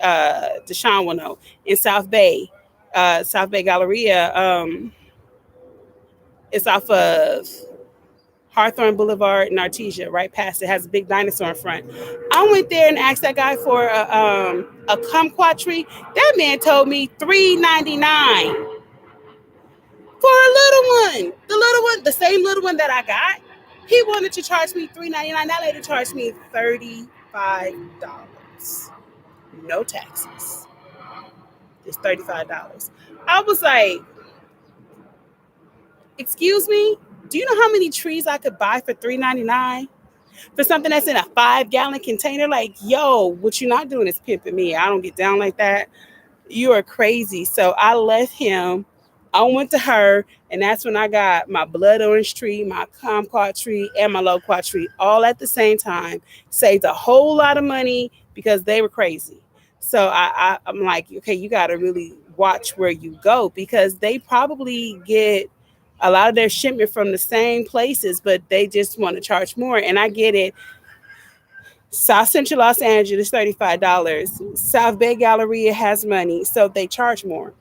Deshaun will know, in South Bay Galleria. It's off of Hawthorne Boulevard in Artesia, right past it. Has a big dinosaur in front. I went there and asked that guy for a kumquat tree. That man told me $3.99 for a little one. The little one, the same little one that I got. He wanted to charge me $3.99. That lady charged me $35, no taxes. It's $35. I was like, excuse me. Do you know how many trees I could buy for $3.99 for something that's in a 5 gallon container? Like, yo, what you're not doing is pimping me. I don't get down like that. You are crazy. So I left him. I went to her, and that's when I got my blood orange tree, my kumquat tree, and my loquat tree all at the same time. Saved a whole lot of money because they were crazy. So I'm like, okay, you got to really watch where you go because they probably get a lot of their shipment from the same places, but they just want to charge more. And I get it. South Central Los Angeles, $35. South Bay Galleria has money, so they charge more.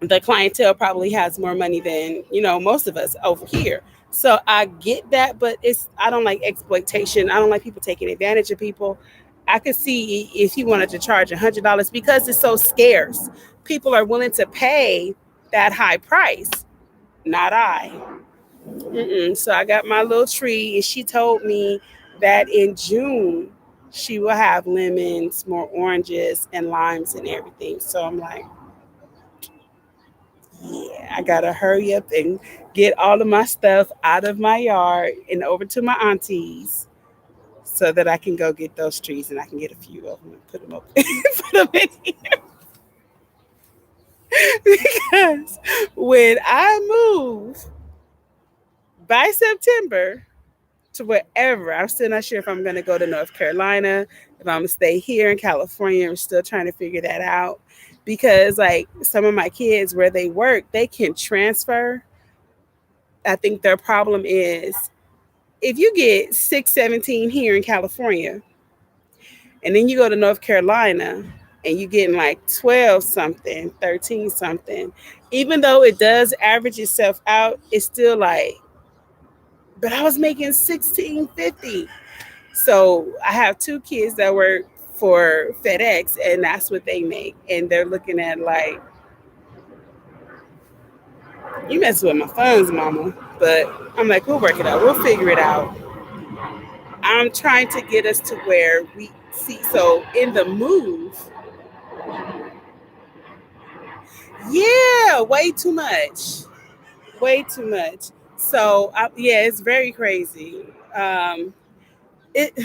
The clientele probably has more money than, most of us over here. So I get that, but I don't like exploitation. I don't like people taking advantage of people. I could see if he wanted to charge $100 because it's so scarce. People are willing to pay that high price. Not I. Mm-mm. So I got my little tree, and she told me that in June she will have lemons, more oranges, and limes and everything. So I'm like, yeah, I gotta hurry up and get all of my stuff out of my yard and over to my auntie's so that I can go get those trees and I can get a few of them and put them up, put them in here. Because when I move by September, to wherever. I'm still not sure if I'm going to go to North Carolina, if I'm going to stay here in California. I'm still trying to figure that out because, like, some of my kids where they work, they can transfer. I think their problem is if you get 617 here in California and then you go to North Carolina and you getting like 12 something, 13 something, even though it does average itself out, it's still like, but I was making 1650. So I have two kids that work for FedEx, and that's what they make. And they're looking at like You mess with my funds, mama. But I'm like, we'll work it out. We'll figure it out. I'm trying to get us to where we see. So in the move, yeah, way too much. Way too much. So yeah, it's very crazy. Um, it.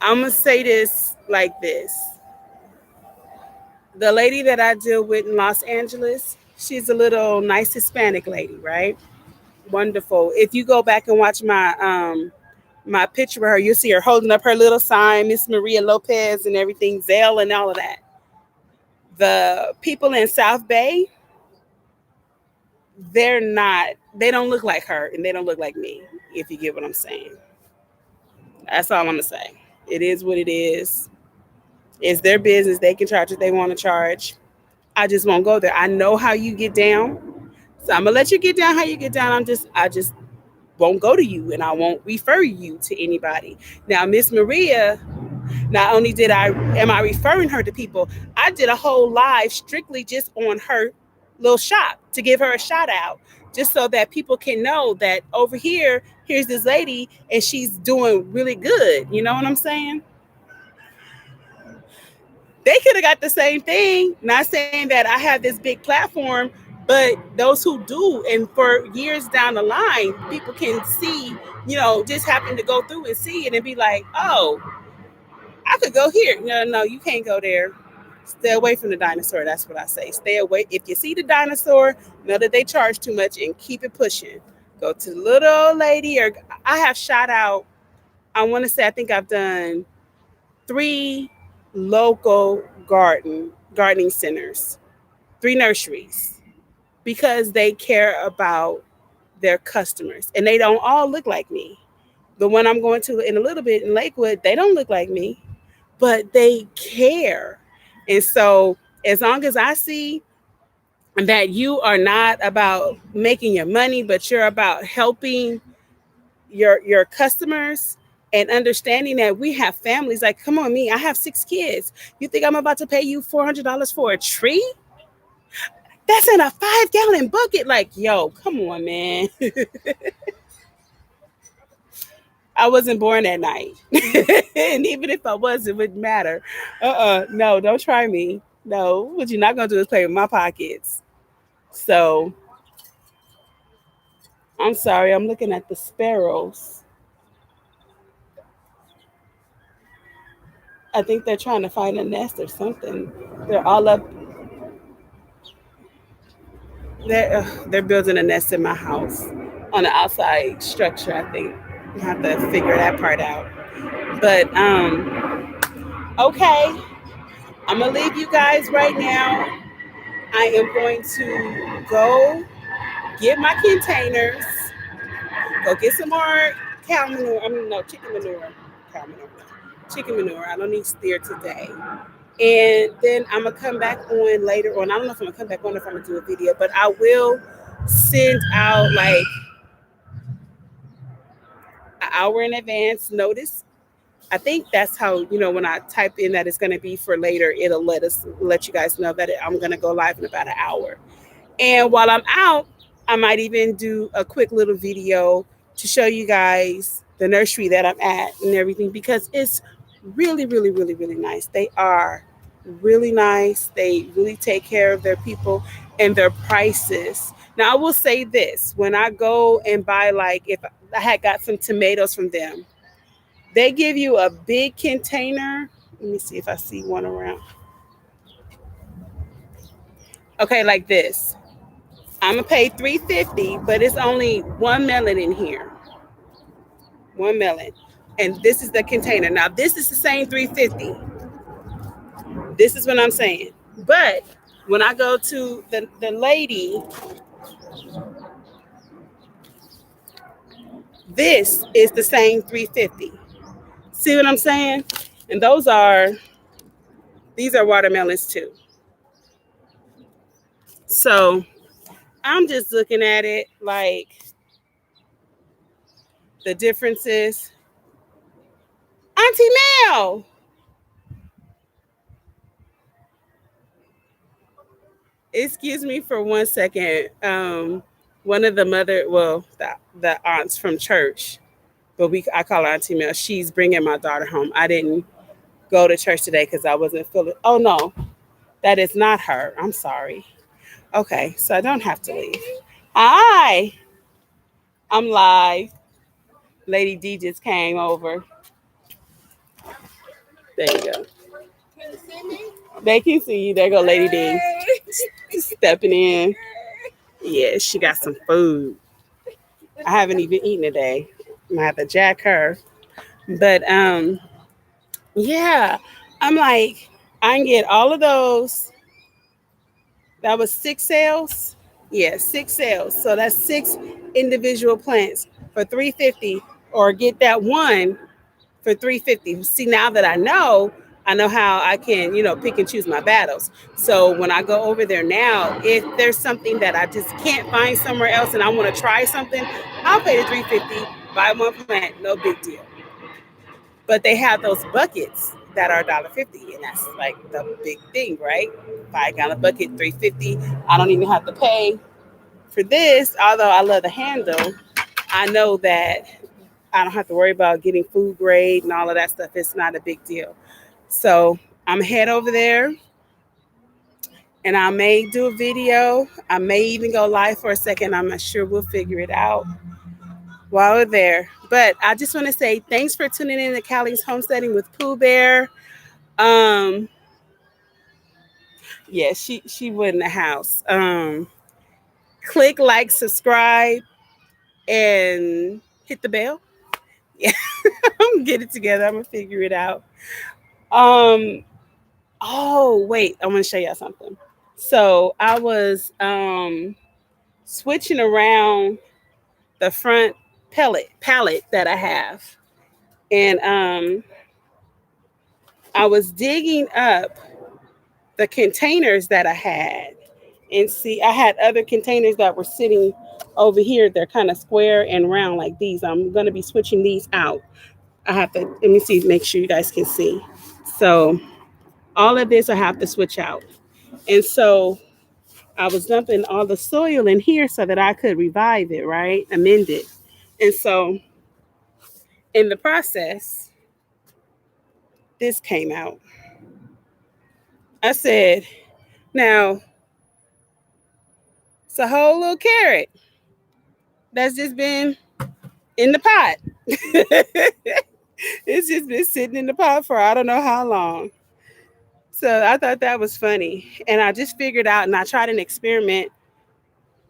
I'm gonna say this like this: the lady that I deal with in Los Angeles, she's a little nice Hispanic lady, right? Wonderful. If you go back and watch my picture of her, you'll see her holding up her little sign, Miss Maria Lopez and everything, Zelle and all of that. The people in South Bay, they don't look like her and they don't look like me, if you get what I'm saying. That's all I'm gonna say. It is what it is. It's their business. They can charge what they want to charge. I just won't go there. I know how you get down. So I'm gonna let you get down how you get down. I just won't go to you and I won't refer you to anybody. Now, Miss Maria, not only did I am I referring her to people, I did a whole live strictly just on her little shop to give her a shout out, just so that people can know that over here, here's this lady and she's doing really good. You know what I'm saying? They could have got the same thing. Not saying that I have this big platform, but those who do, and for years down the line, people can see, just happen to go through and see it and be like, oh, I could go here. No, no, you can't go there. Stay away from the dinosaur. That's what I say. Stay away. If you see the dinosaur, know that they charge too much and keep it pushing. Go to the little old lady, or I have shot out. I want to say I think I've done three local gardening centers, three nurseries, because they care about their customers and they don't all look like me. The one I'm going to in a little bit in Lakewood, they don't look like me, but they care. And so as long as I see that you are not about making your money, but you're about helping your customers and understanding that we have families. Like, come on, me, I have 6 kids. You think I'm about to pay you $400 for a tree? That's in a 5-gallon bucket. Like, yo, come on, man. I wasn't born that night. And even if I was, it wouldn't matter. No, don't try me. No, what you're not gonna do is play with my pockets. So I'm sorry, I'm looking at the sparrows. I think they're trying to find a nest or something. They're all up. They're building a nest in my house on the outside structure. I think I have to figure that part out. But okay, I'm gonna leave you guys right now. I am going to go get my containers, go get some more cow manure. I mean, no, chicken manure. Cow manure. No. Chicken manure. I don't need steer today. And then I'm gonna come back on later on. I don't know if I'm gonna come back on, if I'm gonna do a video, but I will send out like an hour in advance notice. I think that's how, when I type in that it's going to be for later, it'll let you guys know that I'm going to go live in about an hour. And while I'm out, I might even do a quick little video to show you guys the nursery that I'm at and everything, because it's really, really, really, really nice. They are really nice. They really take care of their people and their prices. Now, I will say this: when I go and buy, like, if I had got some tomatoes from them, they give you a big container. Let me see if I see one around. Okay, like this. I'm gonna pay $3.50, but it's only one melon in here. One melon. And this is the container. Now this is the same $3.50. This is what I'm saying. But when I go to the lady, this is the same $3.50. See what I'm saying? And these are watermelons too. So I'm just looking at it like the differences. Auntie Mel, Excuse me for 1 second. One of the mother, well, the aunts from church, but I call her Auntie Mel. She's bringing my daughter home. I didn't go to church today because I wasn't feeling. Oh no, that is not her. I'm sorry. Okay, so I don't have to leave. Hi, I'm live. Lady D just came over. There you go. They can see you. There go Lady D. Stepping in. Yeah, she got some food. I haven't even eaten today. I'm gonna have to jack her. But yeah. I'm like, I can get all of those. That was 6 sales. Yeah, 6 sales. So that's 6 individual plants for 350, or get that one for 350. See, now that I know how I can, pick and choose my battles. So when I go over there now, if there's something that I just can't find somewhere else and I want to try something, I'll pay the 350, buy one plant, no big deal. But they have those buckets that are $1.50, and that's like the big thing, right? 5 gallon bucket, 350. I don't even have to pay for this, although I love the handle. I know that I don't have to worry about getting food grade and all of that stuff. It's not a big deal. So I'm head over there, and I may do a video. I may even go live for a second. I'm not sure. We'll figure it out while we're there. But I just want to say thanks for tuning in to Callie's Homesteading with Pooh Bear. Um, yeah, she went in the house. Click like, subscribe, and hit the bell. Yeah, I'm gonna get it together. I'm gonna figure it out. Um, oh wait, I want to show y'all something. So I was switching around the front palette that I have, and I was digging up the containers that I had, and see, I had other containers that were sitting over here. They're kind of square and round like these. I'm gonna be switching these out. I have to, let me see, make sure you guys can see. So all of this I have to switch out, and so I was dumping all the soil in here so that I could revive it, right? Amend it. And so in the process, this came out. I said, now it's a whole little carrot that's just been in the pot. It's just been sitting in the pot for I don't know how long. So I thought that was funny. And I just figured out, and I tried an experiment,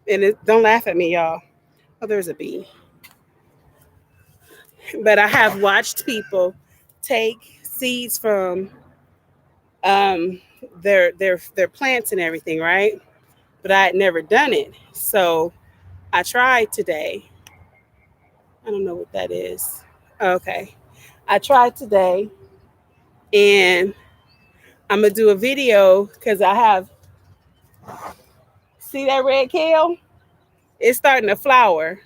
and don't laugh at me, y'all. Oh, there's a bee. But I have watched people take seeds from um, their plants and everything, right? But I had never done it, so I tried today. I don't know what that is. Okay, I tried today, and I'm gonna do a video because I have, see that red kale? It's starting to flower,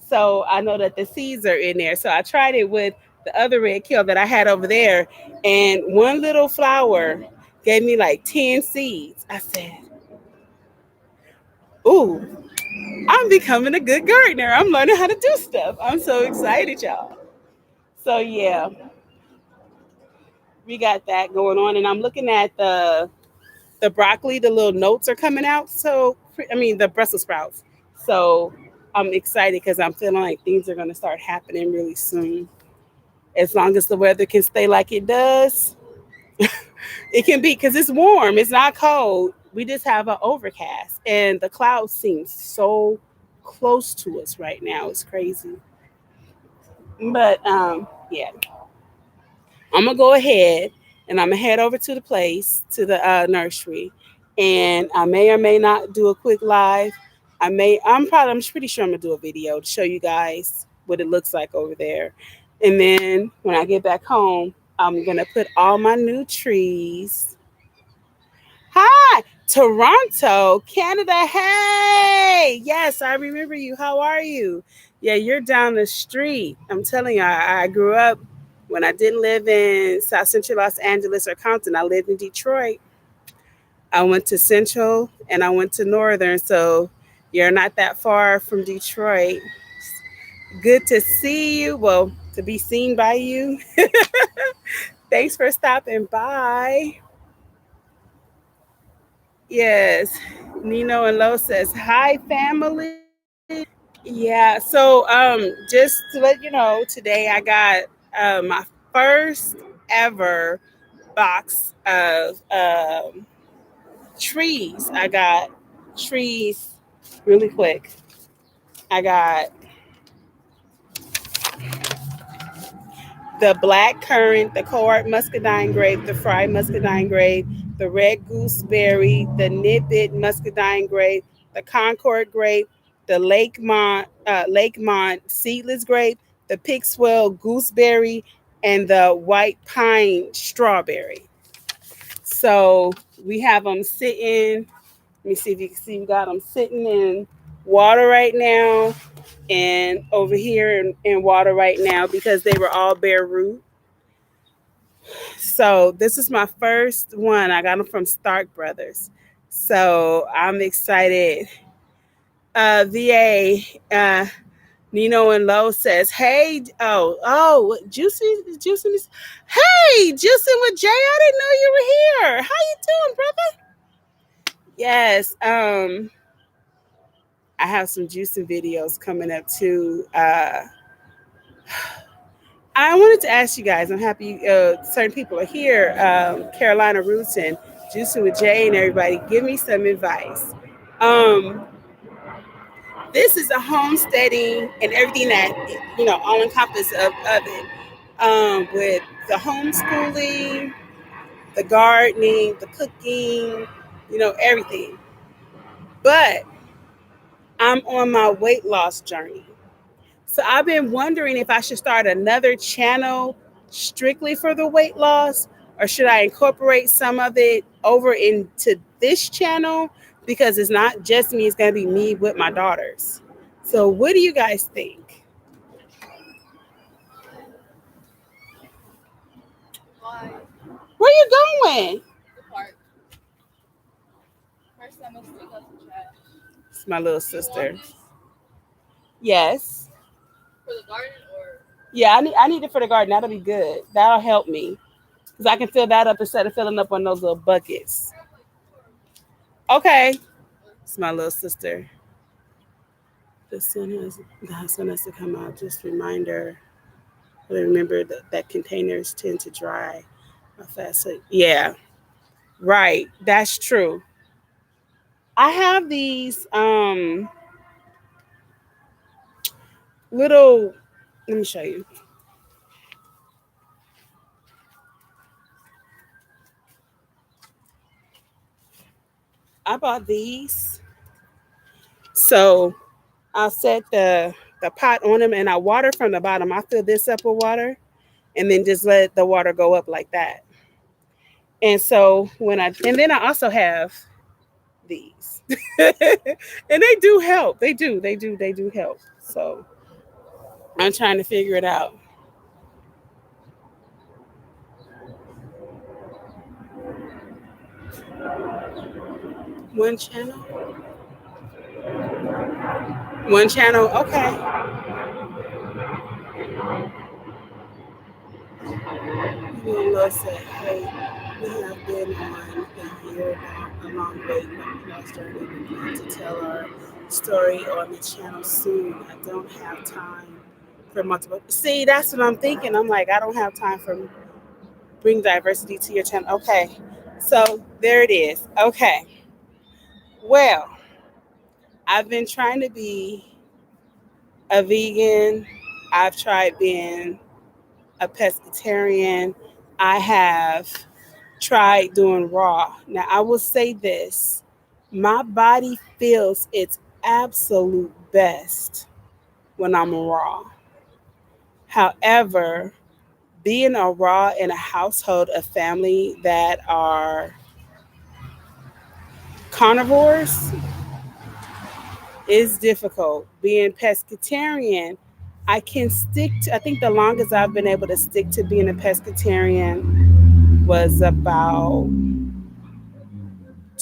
so I know that the seeds are in there. So I tried it with the other red kale that I had over there, and one little flower gave me like 10 seeds. I said, "Ooh, I'm becoming a good gardener. I'm learning how to do stuff. I'm so excited, y'all." So yeah, we got that going on, and I'm looking at the broccoli. The little notes are coming out. So I mean the Brussels sprouts. So I'm excited because I'm feeling like things are gonna start happening really soon. As long as the weather can stay like it does, it can be, because it's warm. It's not cold. We just have an overcast, and the clouds seem so close to us right now. It's crazy. But yeah, I'm gonna go ahead, and I'm gonna head over to the place, to the nursery, and I may or may not do a quick live. I'm pretty sure I'm gonna do a video to show you guys what it looks like over there, and then when I get back home, I'm gonna put all my new trees. Hi, Toronto, Canada. Hey, yes, I remember you. How are you? Yeah, you're down the street. I'm telling you, I grew up when I didn't live in South Central Los Angeles or Compton. I lived in Detroit. I went to Central and I went to Northern. So you're not that far from Detroit. Good to see you. Well, to be seen by you. Thanks for stopping by. Yes. Nino and Lo says, hi, family. Yeah. So just to let you know, today I got my first ever box of trees. I got trees really quick. I got the black currant, the court muscadine grape, the fried muscadine grape, the red gooseberry, the nibbit muscadine grape, the Concord grape, the Lakemont seedless grape, the Pixwell gooseberry, and the white pine strawberry. So we have them sitting. Let me see if you can see. We got them sitting in water right now, and over here in water right now because they were all bare root. So this is my first one. I got them from Stark Brothers. So I'm excited. VA Nino and Low says, "Hey, Juicy, hey, Juicy with Jay. I didn't know you were here. How you doing, brother? Yes. I have some juicing videos coming up too. I wanted to ask you guys. I'm happy certain people are here. Carolina Roots and Juicing with Jay and everybody. Give me some advice. Um, this is a homesteading and everything that all encompass of it. With the homeschooling, the gardening, the cooking, everything. But I'm on my weight loss journey. So I've been wondering if I should start another channel strictly for the weight loss, or should I incorporate some of it over into this channel because it's not just me, it's going to be me with my daughters. So what do you guys think? Where you going? It's my little sister. Yes. Yeah, I need it for the garden. That'll be good. That'll help me because I can fill that up instead of filling up on those little buckets. Okay. It's my little sister. The sun has to come out. Just reminder. Remember that containers tend to dry fast. So, yeah, right. That's true. I have these little. Let me show you. I bought these, so I'll set the pot on them, and I water from the bottom. I fill this up with water, and then just let the water go up like that. And so and then I also have these, and they do help. They do help. So I'm trying to figure it out. One channel. One channel. Okay. Lord said, hey, we have been on a year now, a long wait loss journey. We plan to tell our story on the channel soon. I don't have time for multiple. See, that's what I'm thinking. I'm like, I don't have time for bring diversity to your channel. Okay. So there it is. Okay. Well, I've been trying to be a vegan. I've tried being a pescatarian. I have tried doing raw. Now, I will say this, my body feels its absolute best when I'm raw. However, being a raw in a household of family that are carnivores is difficult. Being pescatarian, I think the longest I've been able to stick to being a pescatarian was about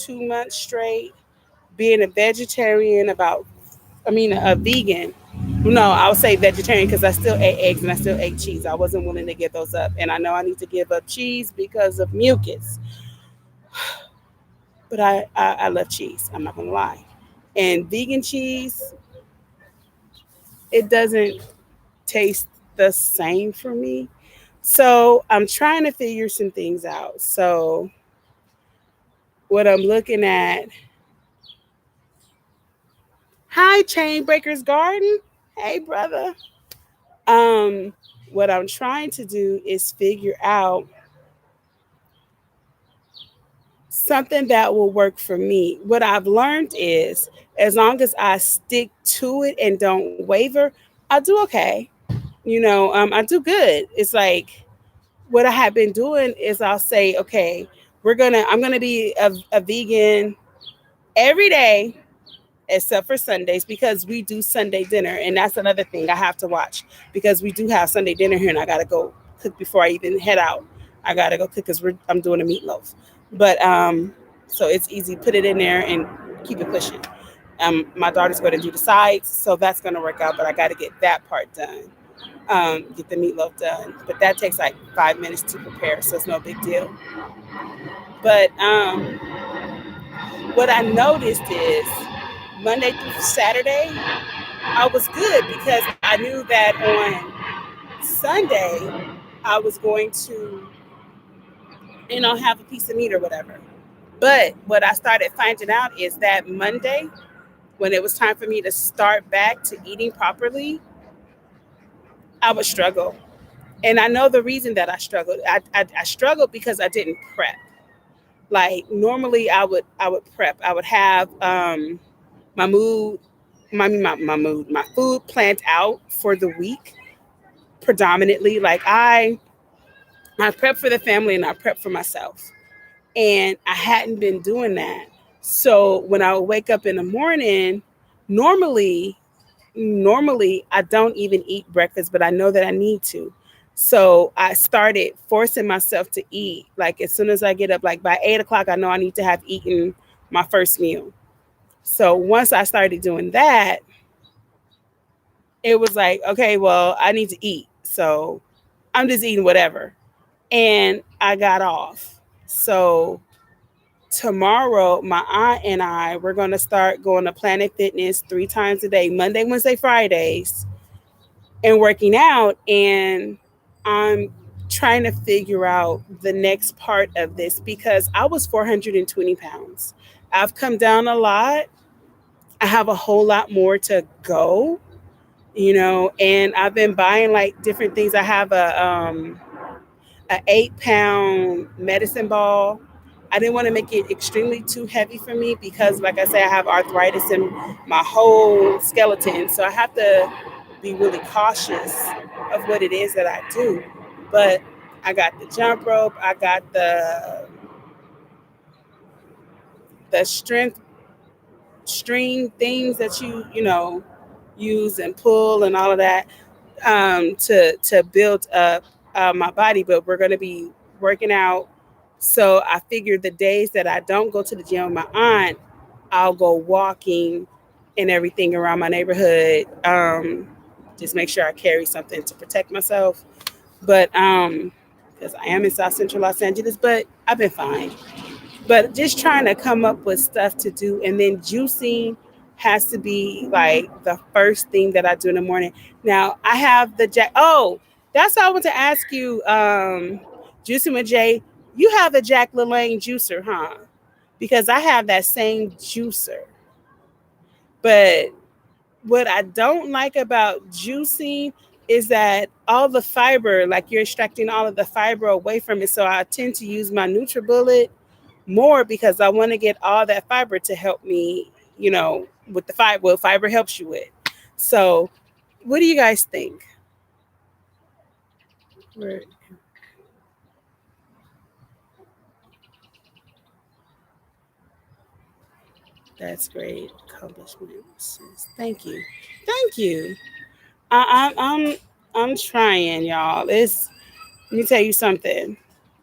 2 months straight being a vegetarian, a vegan. No, I would say vegetarian because I still ate eggs and I still ate cheese. I wasn't willing to give those up. And I know I need to give up cheese because of mucus. But I love cheese. I'm not going to lie. And vegan cheese, it doesn't taste the same for me. So I'm trying to figure some things out. So what I'm looking at, hi, Chain Breaker's Garden. Hey, brother. Um, what I'm trying to do is figure out something that will work for me. What I've learned is as long as I stick to it and don't waver, I do okay. I do good. It's like what I have been doing is I'll say, okay, I'm gonna be a vegan every day except for Sundays because we do Sunday dinner, and that's another thing I have to watch because we do have Sunday dinner here, and I gotta go cook before I even head out. I gotta go cook because I'm doing a meatloaf, but so it's easy. Put it in there and keep it pushing. My daughter's going to do the sides, so that's going to work out. But I got to get that part done. Get the meatloaf done, but that takes like 5 minutes to prepare, so it's no big deal. But what I noticed is Monday through Saturday, I was good because I knew that on Sunday I was going to, have a piece of meat or whatever. But what I started finding out is that Monday, when it was time for me to start back to eating properly, I would struggle. And I know the reason that I struggled. I struggled because I didn't prep. Like normally I would prep. I would have my mood, my food planned out for the week predominantly. Like I prep for the family and I prep for myself. And I hadn't been doing that. So when I would wake up in the morning, normally normally I don't even eat breakfast, but I know that I need to. So I started forcing myself to eat. Like as soon as I get up, like by 8 o'clock, I know I need to have eaten my first meal. So once I started doing that, it was like, okay, well, I need to eat. So I'm just eating whatever. And I got off. So tomorrow, my aunt and I, we're going to start going to Planet Fitness 3 times a day, Monday, Wednesday, Fridays, and working out. And I'm trying to figure out the next part of this because I was 420 pounds. I've come down a lot. I have a whole lot more to go, and I've been buying like different things. I have a 8 pound medicine ball. I didn't want to make it extremely too heavy for me because, like I said, I have arthritis in my whole skeleton. So I have to be really cautious of what it is that I do. But I got the jump rope, I got the strength string things that you use and pull and all of that to build up my body. But we're going to be working out. So I figured the days that I don't go to the gym with my aunt, I'll go walking and everything around my neighborhood. Just make sure I carry something to protect myself. But because I am in South Central Los Angeles, but I've been fine. But just trying to come up with stuff to do, and then juicing has to be like the first thing that I do in the morning. Now I have the Jack. Oh, that's what I want to ask you, Juicing with Jay. You have the Jack LaLanne juicer, huh? Because I have that same juicer. But what I don't like about juicing is that all the fiber, like you're extracting all of the fiber away from it. So I tend to use my NutriBullet more because I want to get all that fiber to help me, with the fiber. What fiber helps you with. So, what do you guys think? We're- That's great accomplishments. Thank you, thank you. I'm trying, y'all. Let me tell you something.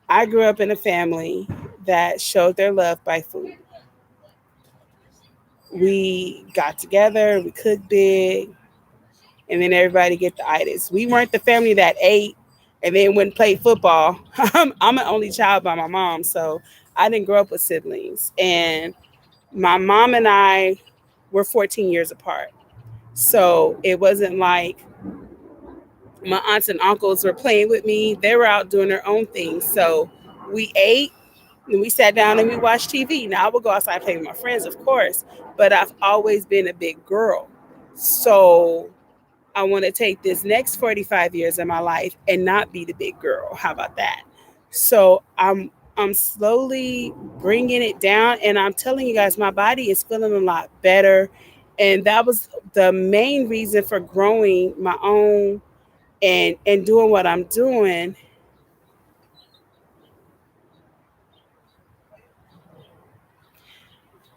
I grew up in a family that showed their love by food. We got together, we cooked big, and then everybody get the itis. We weren't the family that ate and then went and played football. I'm an only child by my mom, so I didn't grow up with siblings. And my mom and I were 14 years apart. So it wasn't like my aunts and uncles were playing with me. They were out doing their own thing. So we ate and we sat down and we watched TV. Now I would go outside and play with my friends, of course, but I've always been a big girl. So I want to take this next 45 years of my life and not be the big girl. How about that? So I'm slowly bringing it down, and I'm telling you guys my body is feeling a lot better, and that was the main reason for growing my own and doing what I'm doing.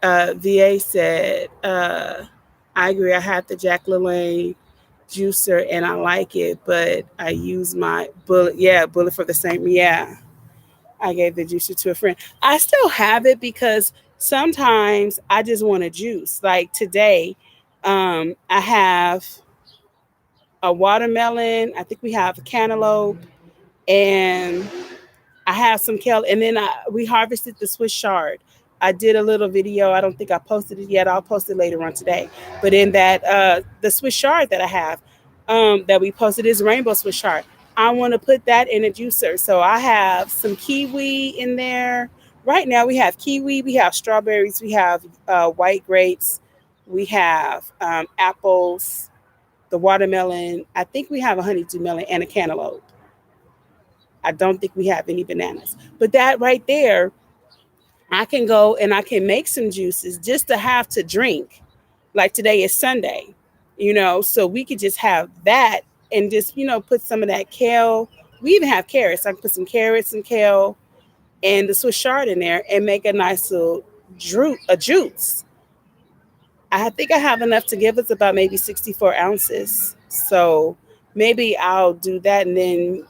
VA said, I agree. I have the Jack LaLanne juicer and I like it, but I use my bullet. Yeah, bullet for the same. Yeah, I gave the juicer to a friend. I still have it because sometimes I just want a juice. Like today, I have a watermelon. I think we have a cantaloupe, and I have some kale, and then we harvested the Swiss chard. I did a little video. I don't think I posted it yet. I'll post it later on today. But in that, the Swiss chard that I have, that we posted is rainbow Swiss chard. I want to put that in a juicer. So I have some kiwi in there. Right now we have kiwi, we have strawberries, we have white grapes, we have apples, the watermelon. I think we have a honeydew melon and a cantaloupe. I don't think we have any bananas. But that right there, I can go and I can make some juices just to have to drink. Like today is Sunday, so we could just have that and just, put some of that kale. We even have carrots. I can put some carrots and kale and the Swiss chard in there and make a nice little a juice. I think I have enough to give us about maybe 64 ounces. So maybe I'll do that and then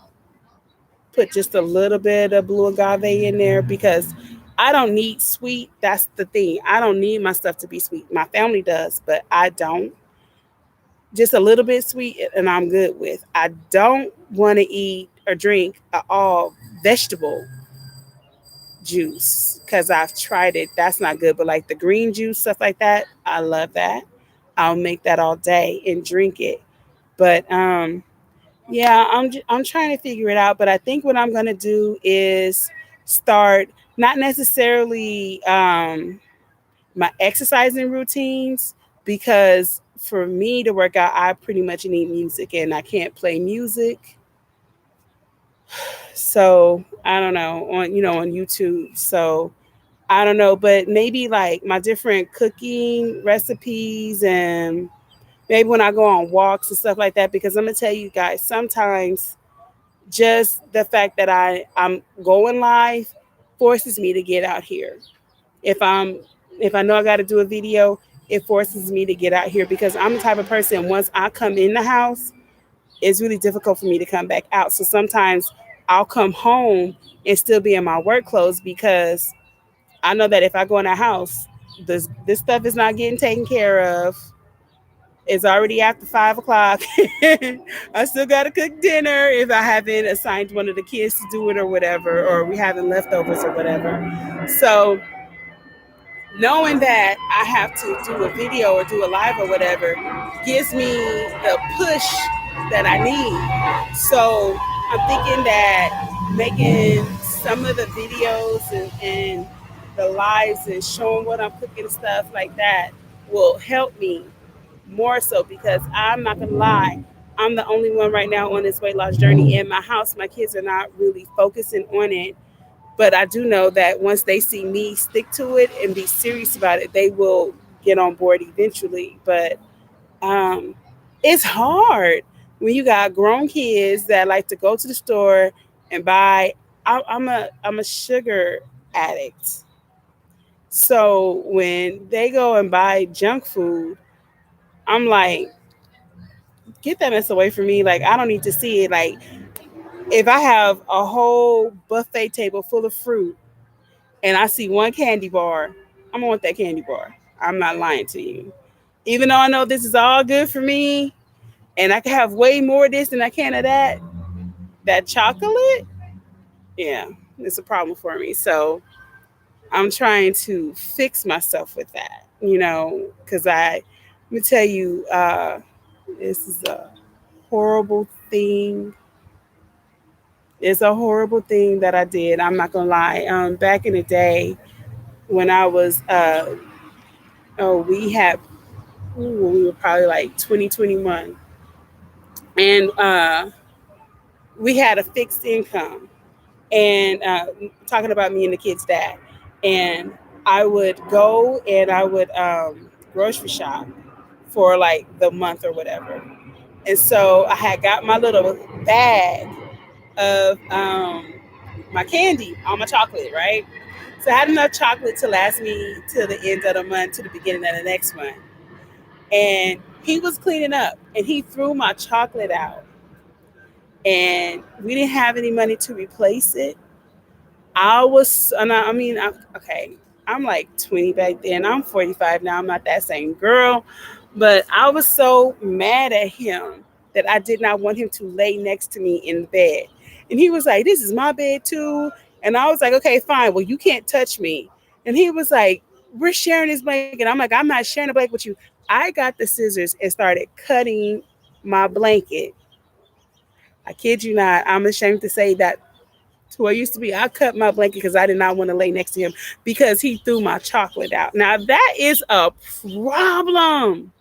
put just a little bit of blue agave in there because I don't need sweet. That's the thing. I don't need my stuff to be sweet. My family does, but I don't. Just a little bit sweet, and I'm good with. I don't want to eat or drink all vegetable juice because I've tried it. That's not good. But like the green juice, stuff like that, I love that. I'll make that all day and drink it. But yeah, I'm trying to figure it out, but I think what I'm gonna do is start not necessarily my exercising routines because for me to work out, I pretty much need music, and I can't play music. So I don't know on YouTube. So I don't know, but maybe like my different cooking recipes and maybe when I go on walks and stuff like that. Because I'm gonna tell you guys, sometimes just the fact that I'm going live forces me to get out here. If I'm if I know I got to do a video, it forces me to get out here because I'm the type of person once I come in the house, it's really difficult for me to come back out. So sometimes I'll come home and still be in my work clothes because I know that if I go in the house, this stuff is not getting taken care of. It's already after 5 o'clock. I still gotta cook dinner if I haven't assigned one of the kids to do it or whatever, or we having leftovers or whatever. So knowing that I have to do a video or do a live or whatever gives me the push that I need. So I'm thinking that making some of the videos and the lives and showing what I'm cooking and stuff like that will help me more so because I'm not gonna lie, I'm the only one right now on this weight loss journey in my house. My kids are not really focusing on it, but I do know that once they see me stick to it and be serious about it, they will get on board eventually. But um, it's hard when you got grown kids that like to go to the store and buy. I'm a sugar addict, so when they go and buy junk food, I'm like, get that mess away from me. Like I don't need to see it. Like if I have a whole buffet table full of fruit and I see one candy bar, I'm gonna want that candy bar. I'm not lying to you. Even though I know this is all good for me and I can have way more of this than I can of that, that chocolate, yeah, it's a problem for me. So I'm trying to fix myself with that, because let me tell you, this is a horrible thing. It's a horrible thing that I did. I'm not gonna lie. Back in the day when I was, oh, we were probably like 2021, and we had a fixed income, and talking about me and the kids' dad, and I would go and I would grocery shop for like the month or whatever. And so I had got my little bag of my candy, all my chocolate, right? So I had enough chocolate to last me to the end of the month, to the beginning of the next month. And he was cleaning up and he threw my chocolate out. And we didn't have any money to replace it. Okay, I'm like 20 back then. I'm 45 now. I'm not that same girl. But I was so mad at him that I did not want him to lay next to me in bed. And he was like, "This is my bed too." And I was like, "Okay, fine. Well, you can't touch me." And he was like, "We're sharing this blanket." I'm like, "I'm not sharing a blanket with you." I got the scissors and started cutting my blanket. I kid you not. I'm ashamed to say that to where it used to be, I cut my blanket because I did not want to lay next to him because he threw my chocolate out. Now that is a problem.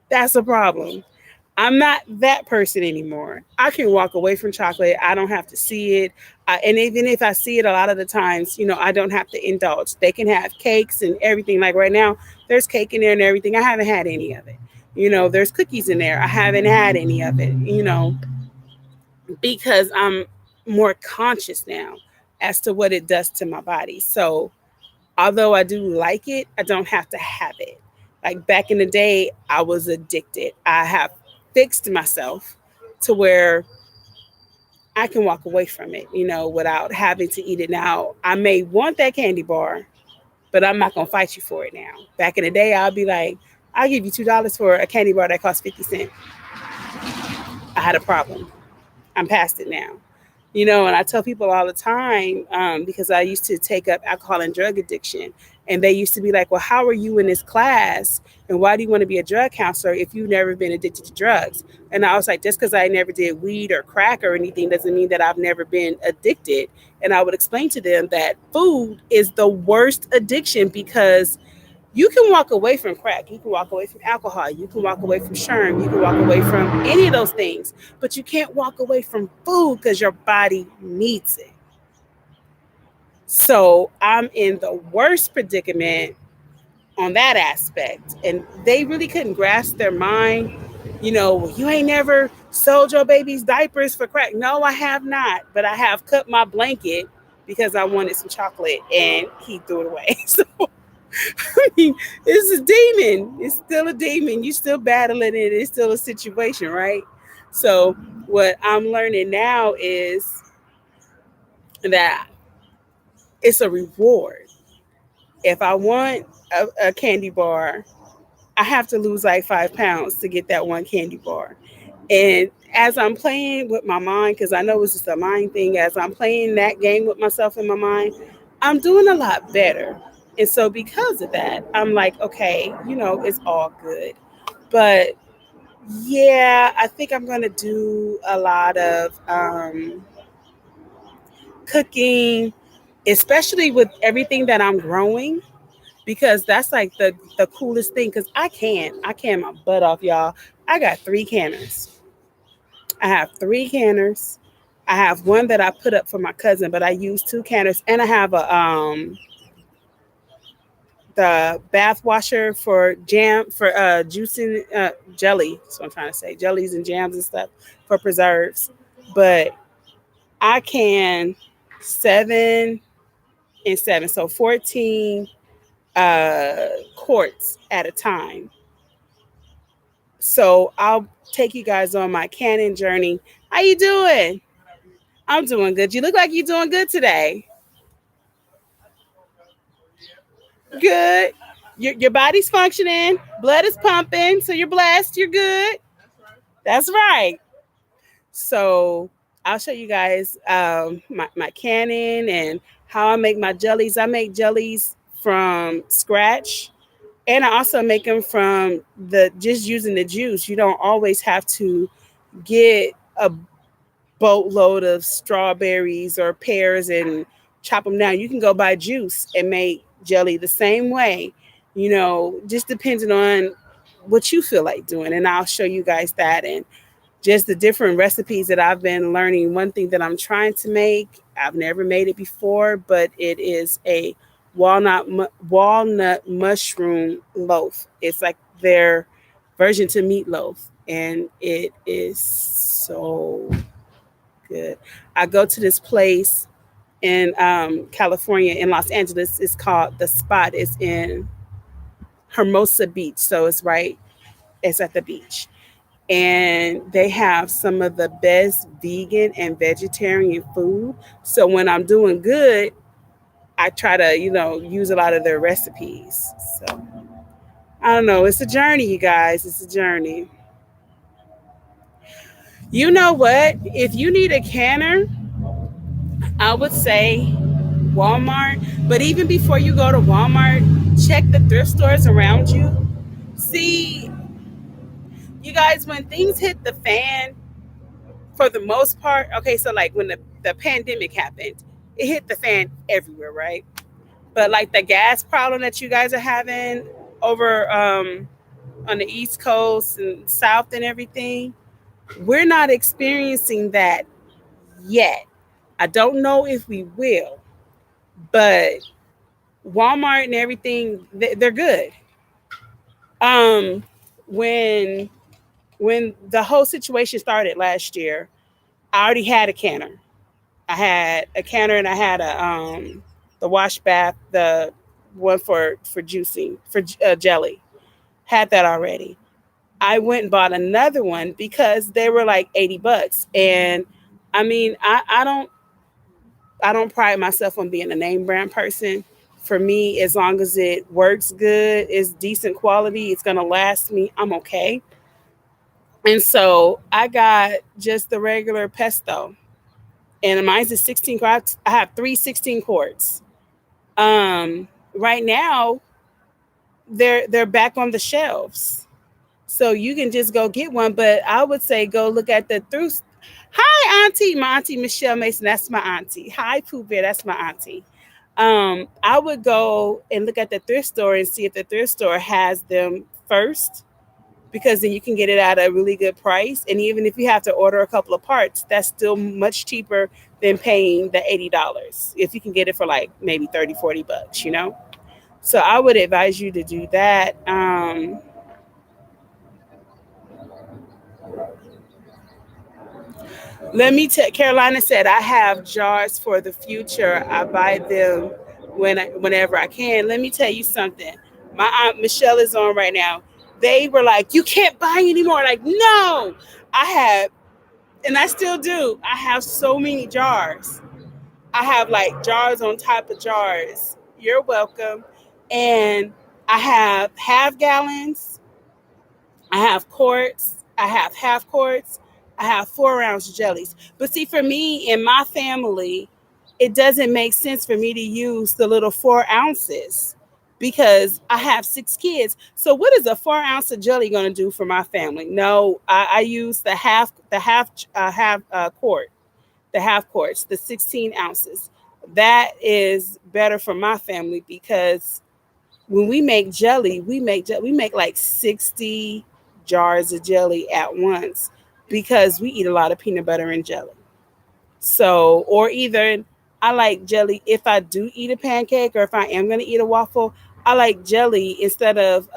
That's a problem. I'm not that person anymore. I can walk away from chocolate. I don't have to see it. And even if I see it, a lot of the times, I don't have to indulge. They can have cakes and everything. Like right now, there's cake in there and everything. I haven't had any of it. There's cookies in there. I haven't had any of it. Because I'm more conscious now as to what it does to my body. So, although I do like it, I don't have to have it. Like back in the day, I was addicted. I have fixed myself to where I can walk away from it, without having to eat it. Now, I may want that candy bar, but I'm not going to fight you for it now. Back in the day, I'll be like, I'll give you $2 for a candy bar that costs 50 cents. I had a problem. I'm past it now. And I tell people all the time, because I used to take up alcohol and drug addiction. And they used to be like, "Well, how are you in this class? And why do you want to be a drug counselor if you've never been addicted to drugs?" And I was like, just because I never did weed or crack or anything doesn't mean that I've never been addicted. And I would explain to them that food is the worst addiction because you can walk away from crack, you can walk away from alcohol, you can walk away from sherm, you can walk away from any of those things, but you can't walk away from food because your body needs it. So I'm in the worst predicament on that aspect. And they really couldn't grasp their mind. "Well, you ain't never sold your baby's diapers for crack." No, I have not, but I have cut my blanket because I wanted some chocolate and he threw it away. So I mean, it's a demon. It's still a demon. You still battling it. It's still a situation, right? So what I'm learning now is that it's a reward. If I want a candy bar, I have to lose like 5 pounds to get that one candy bar. And as I'm playing with my mind, because I know it's just a mind thing, as I'm playing that game with myself in my mind, I'm doing a lot better. And so because of that, I'm like, okay, it's all good. But yeah, I think I'm going to do a lot of cooking, especially with everything that I'm growing, because that's like the coolest thing. Because I can my butt off, y'all. I got 3 canners. I have 3 canners. I have one that I put up for my cousin, but I use 2 canners, and I have a the bath washer for jam for juicing jelly. That's what I'm trying to say, jellies and jams and stuff for preserves. But I can 7 and 7, so 14 uh, quarts at a time. So I'll take you guys on my canning journey. How you doing? I'm doing good. You look like you're doing good today. Good. Your body's functioning, blood is pumping, so you're blessed, you're good. That's right. So I'll show you guys my canning and how I make my jellies. I make jellies from scratch, and I also make them from the just using the juice. You don't always have to get a boatload of strawberries or pears and chop them down. You can go buy juice and make jelly the same way, just depending on what you feel like doing. And I'll show you guys that and just the different recipes that I've been learning. One thing that I'm trying to make, I've never made it before, but it is a walnut mushroom loaf. It's like their version to meatloaf, and it is so good. I go to this place in California, in Los Angeles. It's called The Spot. It's in Hermosa Beach, so it's right. It's at the beach, and they have some of the best vegan and vegetarian food. So when I'm doing good, I try to use a lot of their recipes. So I don't know. It's a journey, you guys. It's a journey. You know what? If you need a canner, I would say Walmart. But even before you go to Walmart, check the thrift stores around you. See, you guys, when things hit the fan, for the most part, okay, so like when the pandemic happened, it hit the fan everywhere, right? But like the gas problem that you guys are having over on the East Coast and South and everything, we're not experiencing that yet. I don't know if we will, but Walmart and everything, they're good. Um, when when the whole situation started last year, I already had a canner. I had a canner and I had a the wash bath, the one for juicing for jelly. Had that already. I went and bought another one because they were like $80, and I mean I don't pride myself on being a name brand person. For me, as long as it works good, it's decent quality, it's gonna last me, I'm okay. And so I got just the regular pesto, and mine's is 16 quarts. I have three 16 quarts. Right now they're back on the shelves, so you can just go get one. But I would say go look at the through. Hi, Auntie, my Auntie Michelle Mason. That's my auntie. Hi, Pooh Bear. That's my auntie. I would go and look at the thrift store and see if the thrift store has them first, because then you can get it at a really good price. And even if you have to order a couple of parts, that's still much cheaper than paying the $80. If you can get it for like maybe 30, $40. So I would advise you to do that. Let me tell. Carolina said I have jars for the future. I buy them whenever I can. Let me tell you something. My aunt Michelle is on right now. They were like, "You can't buy anymore." Like, no, I have, and I still do. I have so many jars. I have like jars on top of jars. You're welcome. And I have half gallons, I have quarts, I have half quarts, I have 4 ounce jellies. But see, for me and my family, it doesn't make sense for me to use the little 4 ounces because I have 6 kids. So what is a 4 ounce of jelly going to do for my family? No, I use the half quart, the half quarts, the 16 ounces. That is better for my family because when we make jelly, we make like 60 jars of jelly at once because we eat a lot of peanut butter and jelly. So, or either I like jelly if I do eat a pancake or if I am going to eat a waffle, I like jelly instead of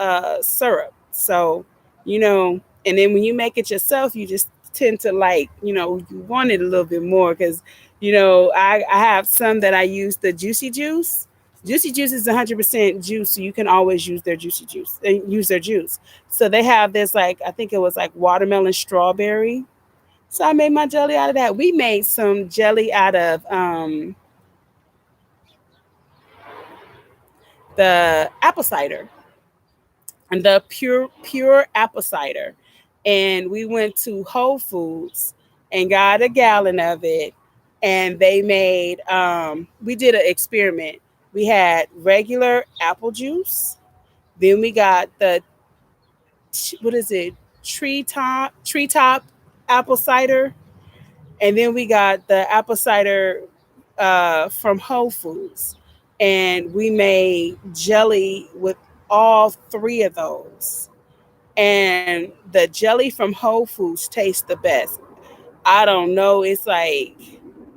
syrup. So, you know, and then when you make it yourself, you just tend to like, you want it a little bit more because, I have some that I use the juicy juice. Juicy juice is 100% juice, so you can always use their juicy juice. Use their juice. So they have this like I think it was like watermelon strawberry, so I made my jelly out of that. We made some jelly out of the apple cider. and the pure apple cider. And we went to Whole Foods and got a gallon of it. And they made we did an experiment. We had regular apple juice. Then we got the what is it? Treetop apple cider. And then we got the apple cider from Whole Foods. And we made jelly with all three of those. And the jelly from Whole Foods tastes the best. I don't know, it's like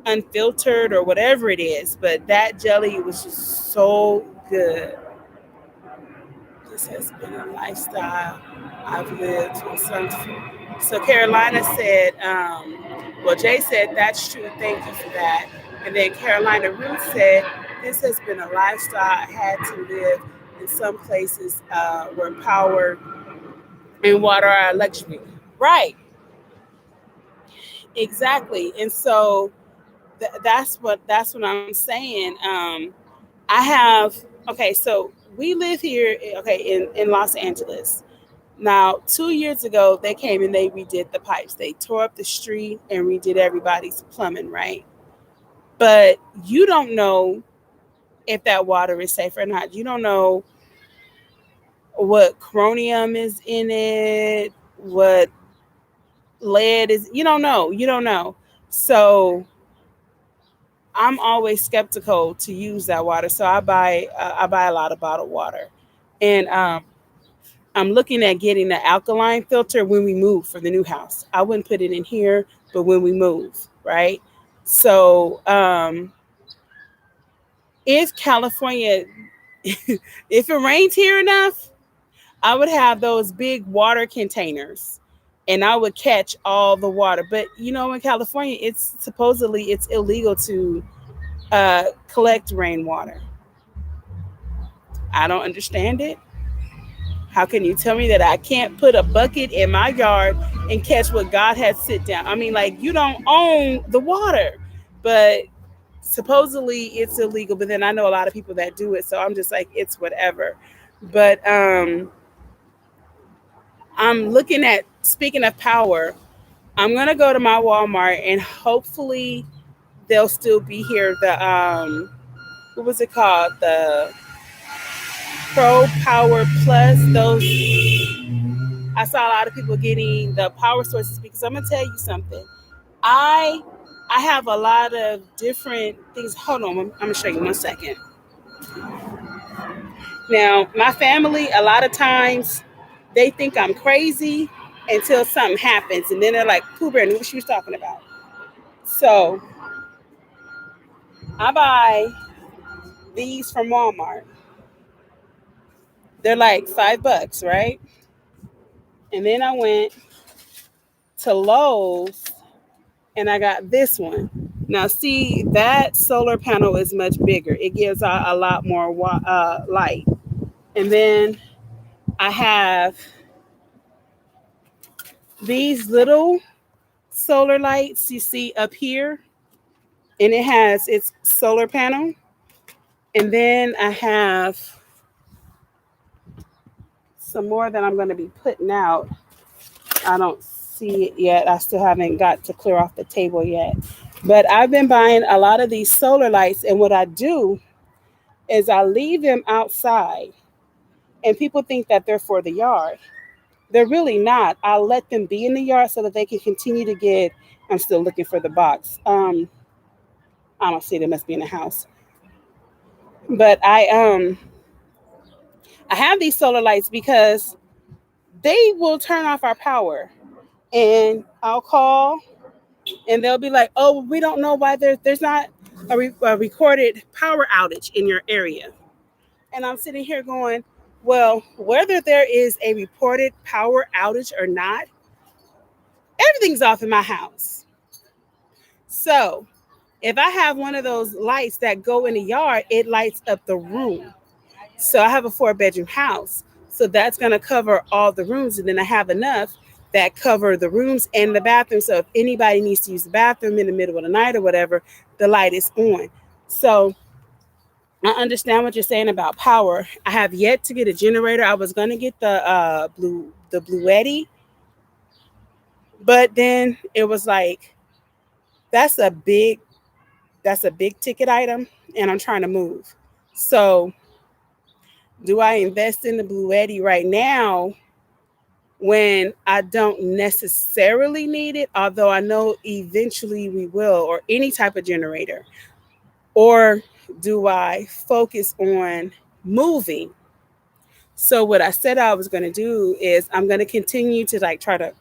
unfiltered or whatever it is, but that jelly was just so good. This has been a lifestyle I've lived with some. So Carolina said, well, Jay said, that's true. Thank you for that. And then Carolina Ruth said, this has been a lifestyle I had to live in some places where power and water are a luxury. Right, exactly. And so that's what I'm saying. I have okay, so we live here okay in Los Angeles. Now, 2 years ago, they came and they redid the pipes. They tore up the street and redid everybody's plumbing, right? But you don't know if that water is safe or not. You don't know what chromium is in it, what lead is. You don't know. You don't know. So I'm always skeptical to use that water. So I buy a lot of bottled water, and I'm looking at getting an alkaline filter when we move for the new house. I wouldn't put it in here, but when we move, right? So if California, if it rains here enough, I would have those big water containers, and I would catch all the water. But in California, it's illegal to collect rainwater. I don't understand it. How can you tell me that I can't put a bucket in my yard and catch what God has sit down? I mean, like, you don't own the water, but supposedly it's illegal. But then I know a lot of people that do it, so I'm just like, it's whatever. But I'm looking at, speaking of power, I'm gonna go to my Walmart and hopefully they'll still be here. The what was it called? The Pro Power Plus. Those I saw a lot of people getting the power sources because I'm gonna tell you something. I I have a lot of different things. Hold on, I'm gonna show you 1 second. Now, my family, a lot of times, they think I'm crazy until something happens, and then they're like, "Pooh Bear knew what she was talking about." So I buy these from Walmart. They're like $5, right? And then I went to Lowe's and I got this one. Now, see, that solar panel is much bigger. It gives out a lot more light. And then I have these little solar lights you see up here, and it has its solar panel. And then I have some more that I'm going to be putting out. I don't see it yet. I still haven't got to clear off the table yet. But I've been buying a lot of these solar lights, and what I do is I leave them outside, and people think that they're for the yard. They're really not. I let them be in the yard so that they can continue to get. I'm still looking for the box. I don't see it. It must be in the house. But I have these solar lights because they will turn off our power, and I'll call, and they'll be like, "Oh, we don't know why there's not a recorded power outage in your area." And I'm sitting here going, "Well, whether there is a reported power outage or not, everything's off in my house." So if I have one of those lights that go in the yard, it lights up the room. So I have a 4-bedroom house. So that's going to cover all the rooms. And then I have enough that cover the rooms and the bathroom. So if anybody needs to use the bathroom in the middle of the night or whatever, the light is on. So I understand what you're saying about power. I have yet to get a generator. I was gonna get the Bluetti, but then it was like that's a big that's a big ticket item, and I'm trying to move. So do I invest in the Bluetti right now when I don't necessarily need it, although I know eventually we will, or any type of generator? Or do I focus on moving? So what I said I was going to do is I'm going to continue to like try to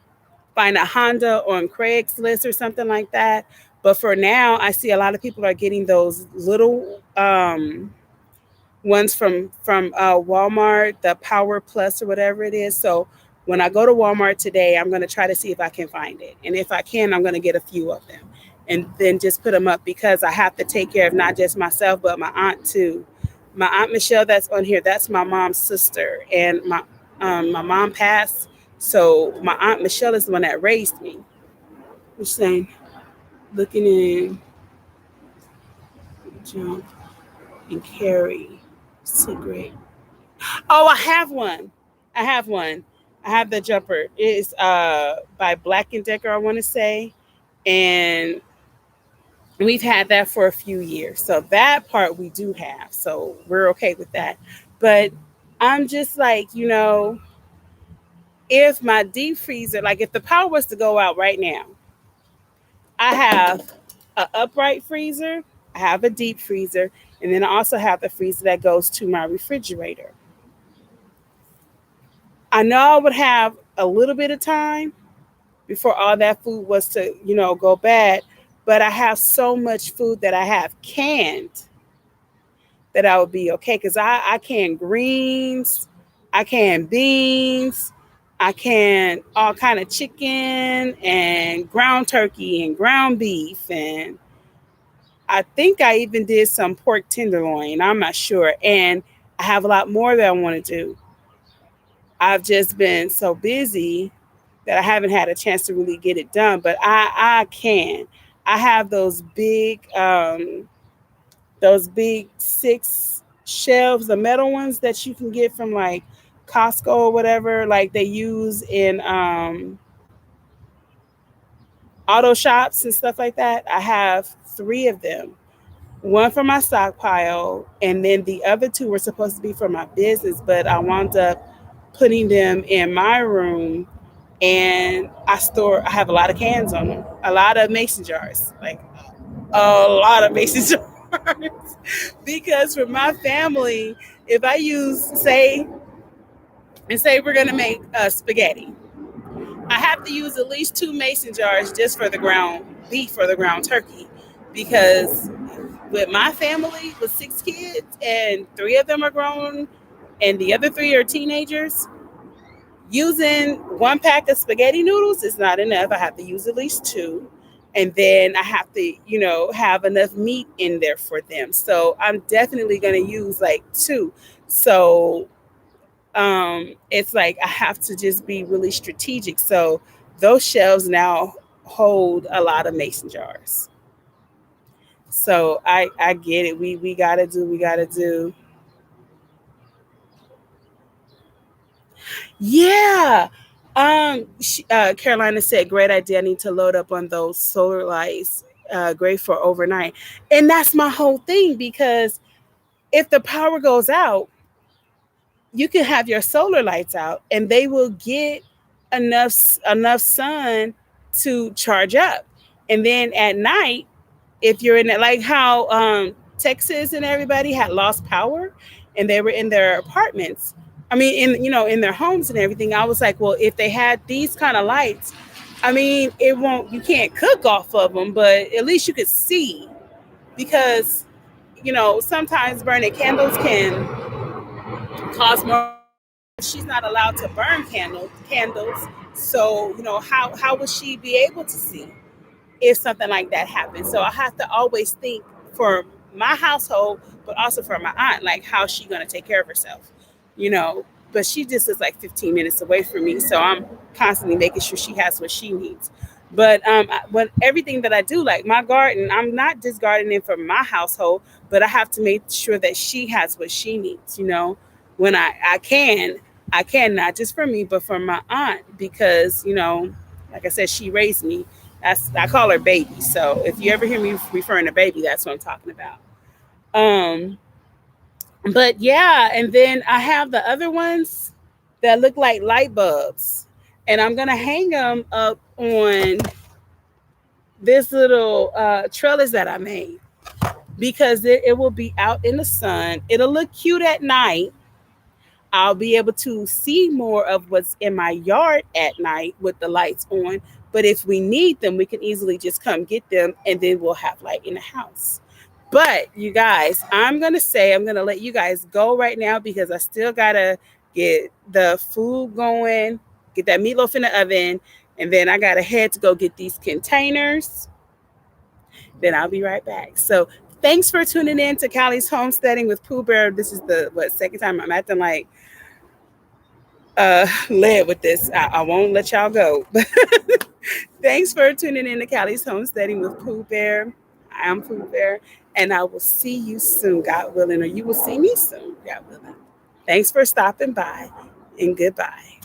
find a Honda on Craigslist or something like that. But for now, I see a lot of people are getting those little ones from Walmart, the Power Plus or whatever it is. So when I go to Walmart today, I'm going to try to see if I can find it, and if I can, I'm going to get a few of them, and then just put them up because I have to take care of not just myself but my aunt too. My aunt Michelle that's on here, that's my mom's sister, and my mom passed, so my aunt Michelle is the one that raised me. I'm saying, looking in, jump and carry, cigarette. Oh, I have one. I have one. I have the jumper. It's by Black and Decker, I want to say, and we've had that for a few years. So that part we do have. So we're okay with that. But I'm just like, if my deep freezer, like if the power was to go out right now, I have a upright freezer, I have a deep freezer, and then I also have the freezer that goes to my refrigerator. I know I would have a little bit of time before all that food was to, go bad. But I have so much food that I have canned that I would be okay. Because I can greens, I can beans, I can all kind of chicken and ground turkey and ground beef. And I think I even did some pork tenderloin. I'm not sure. And I have a lot more that I want to do. I've just been so busy that I haven't had a chance to really get it done, but I can. I have those big 6 shelves, the metal ones that you can get from like Costco or whatever, like they use in auto shops and stuff like that. I have 3 of them. One for my stockpile, and then the other 2 were supposed to be for my business, but I wound up putting them in my room, and I have a lot of cans on them, a lot of mason jars, like a lot of mason jars. Because for my family, if I use, say we're gonna make spaghetti, I have to use at least 2 mason jars just for the ground beef or the ground turkey. Because with my family with 6 kids and 3 of them are grown and the other 3 are teenagers, using 1 pack of spaghetti noodles is not enough. I have to use at least 2. And then I have to, have enough meat in there for them. So I'm definitely going to use like 2. So it's like I have to just be really strategic. So those shelves now hold a lot of mason jars. So I get it. We gotta do. Yeah. Carolina said, great idea. I need to load up on those solar lights. Great for overnight. And that's my whole thing, because if the power goes out, you can have your solar lights out and they will get enough sun to charge up. And then at night, if you're in it, like how Texas and everybody had lost power and they were in their apartments. I mean, in their homes and everything. I was like, well, if they had these kind of lights, I mean, it won't. You can't cook off of them, but at least you could see, because sometimes burning candles can cause more. She's not allowed to burn candles. So how would she be able to see if something like that happens? So I have to always think for my household, but also for my aunt, like how's she going to take care of herself, you know? But she just is like 15 minutes away from me, so I'm constantly making sure she has what she needs. But everything that I do, like my garden, I'm not just gardening for my household, but I have to make sure that she has what she needs, when I can, not just for me, but for my aunt, because, like I said, she raised me. I call her baby. So if you ever hear me referring to baby, that's what I'm talking about. But yeah, and then I have the other ones that look like light bulbs, and I'm gonna hang them up on this little trellis that I made, because it will be out in the sun. It'll look cute at night. I'll be able to see more of what's in my yard at night with the lights on. But if we need them, we can easily just come get them, and then we'll have light in the house. But you guys, I'm gonna let you guys go right now, because I still gotta get the food going, get that meatloaf in the oven, and then I gotta head to go get these containers. Then I'll be right back. So thanks for tuning in to Callie's Homesteading with Pooh Bear. This is the second time I'm acting like led with this. I won't let y'all go. Thanks for tuning in to Callie's Homesteading with Pooh Bear. I'm Pooh Bear, and I will see you soon, God willing, or you will see me soon, God willing. Thanks for stopping by, and goodbye.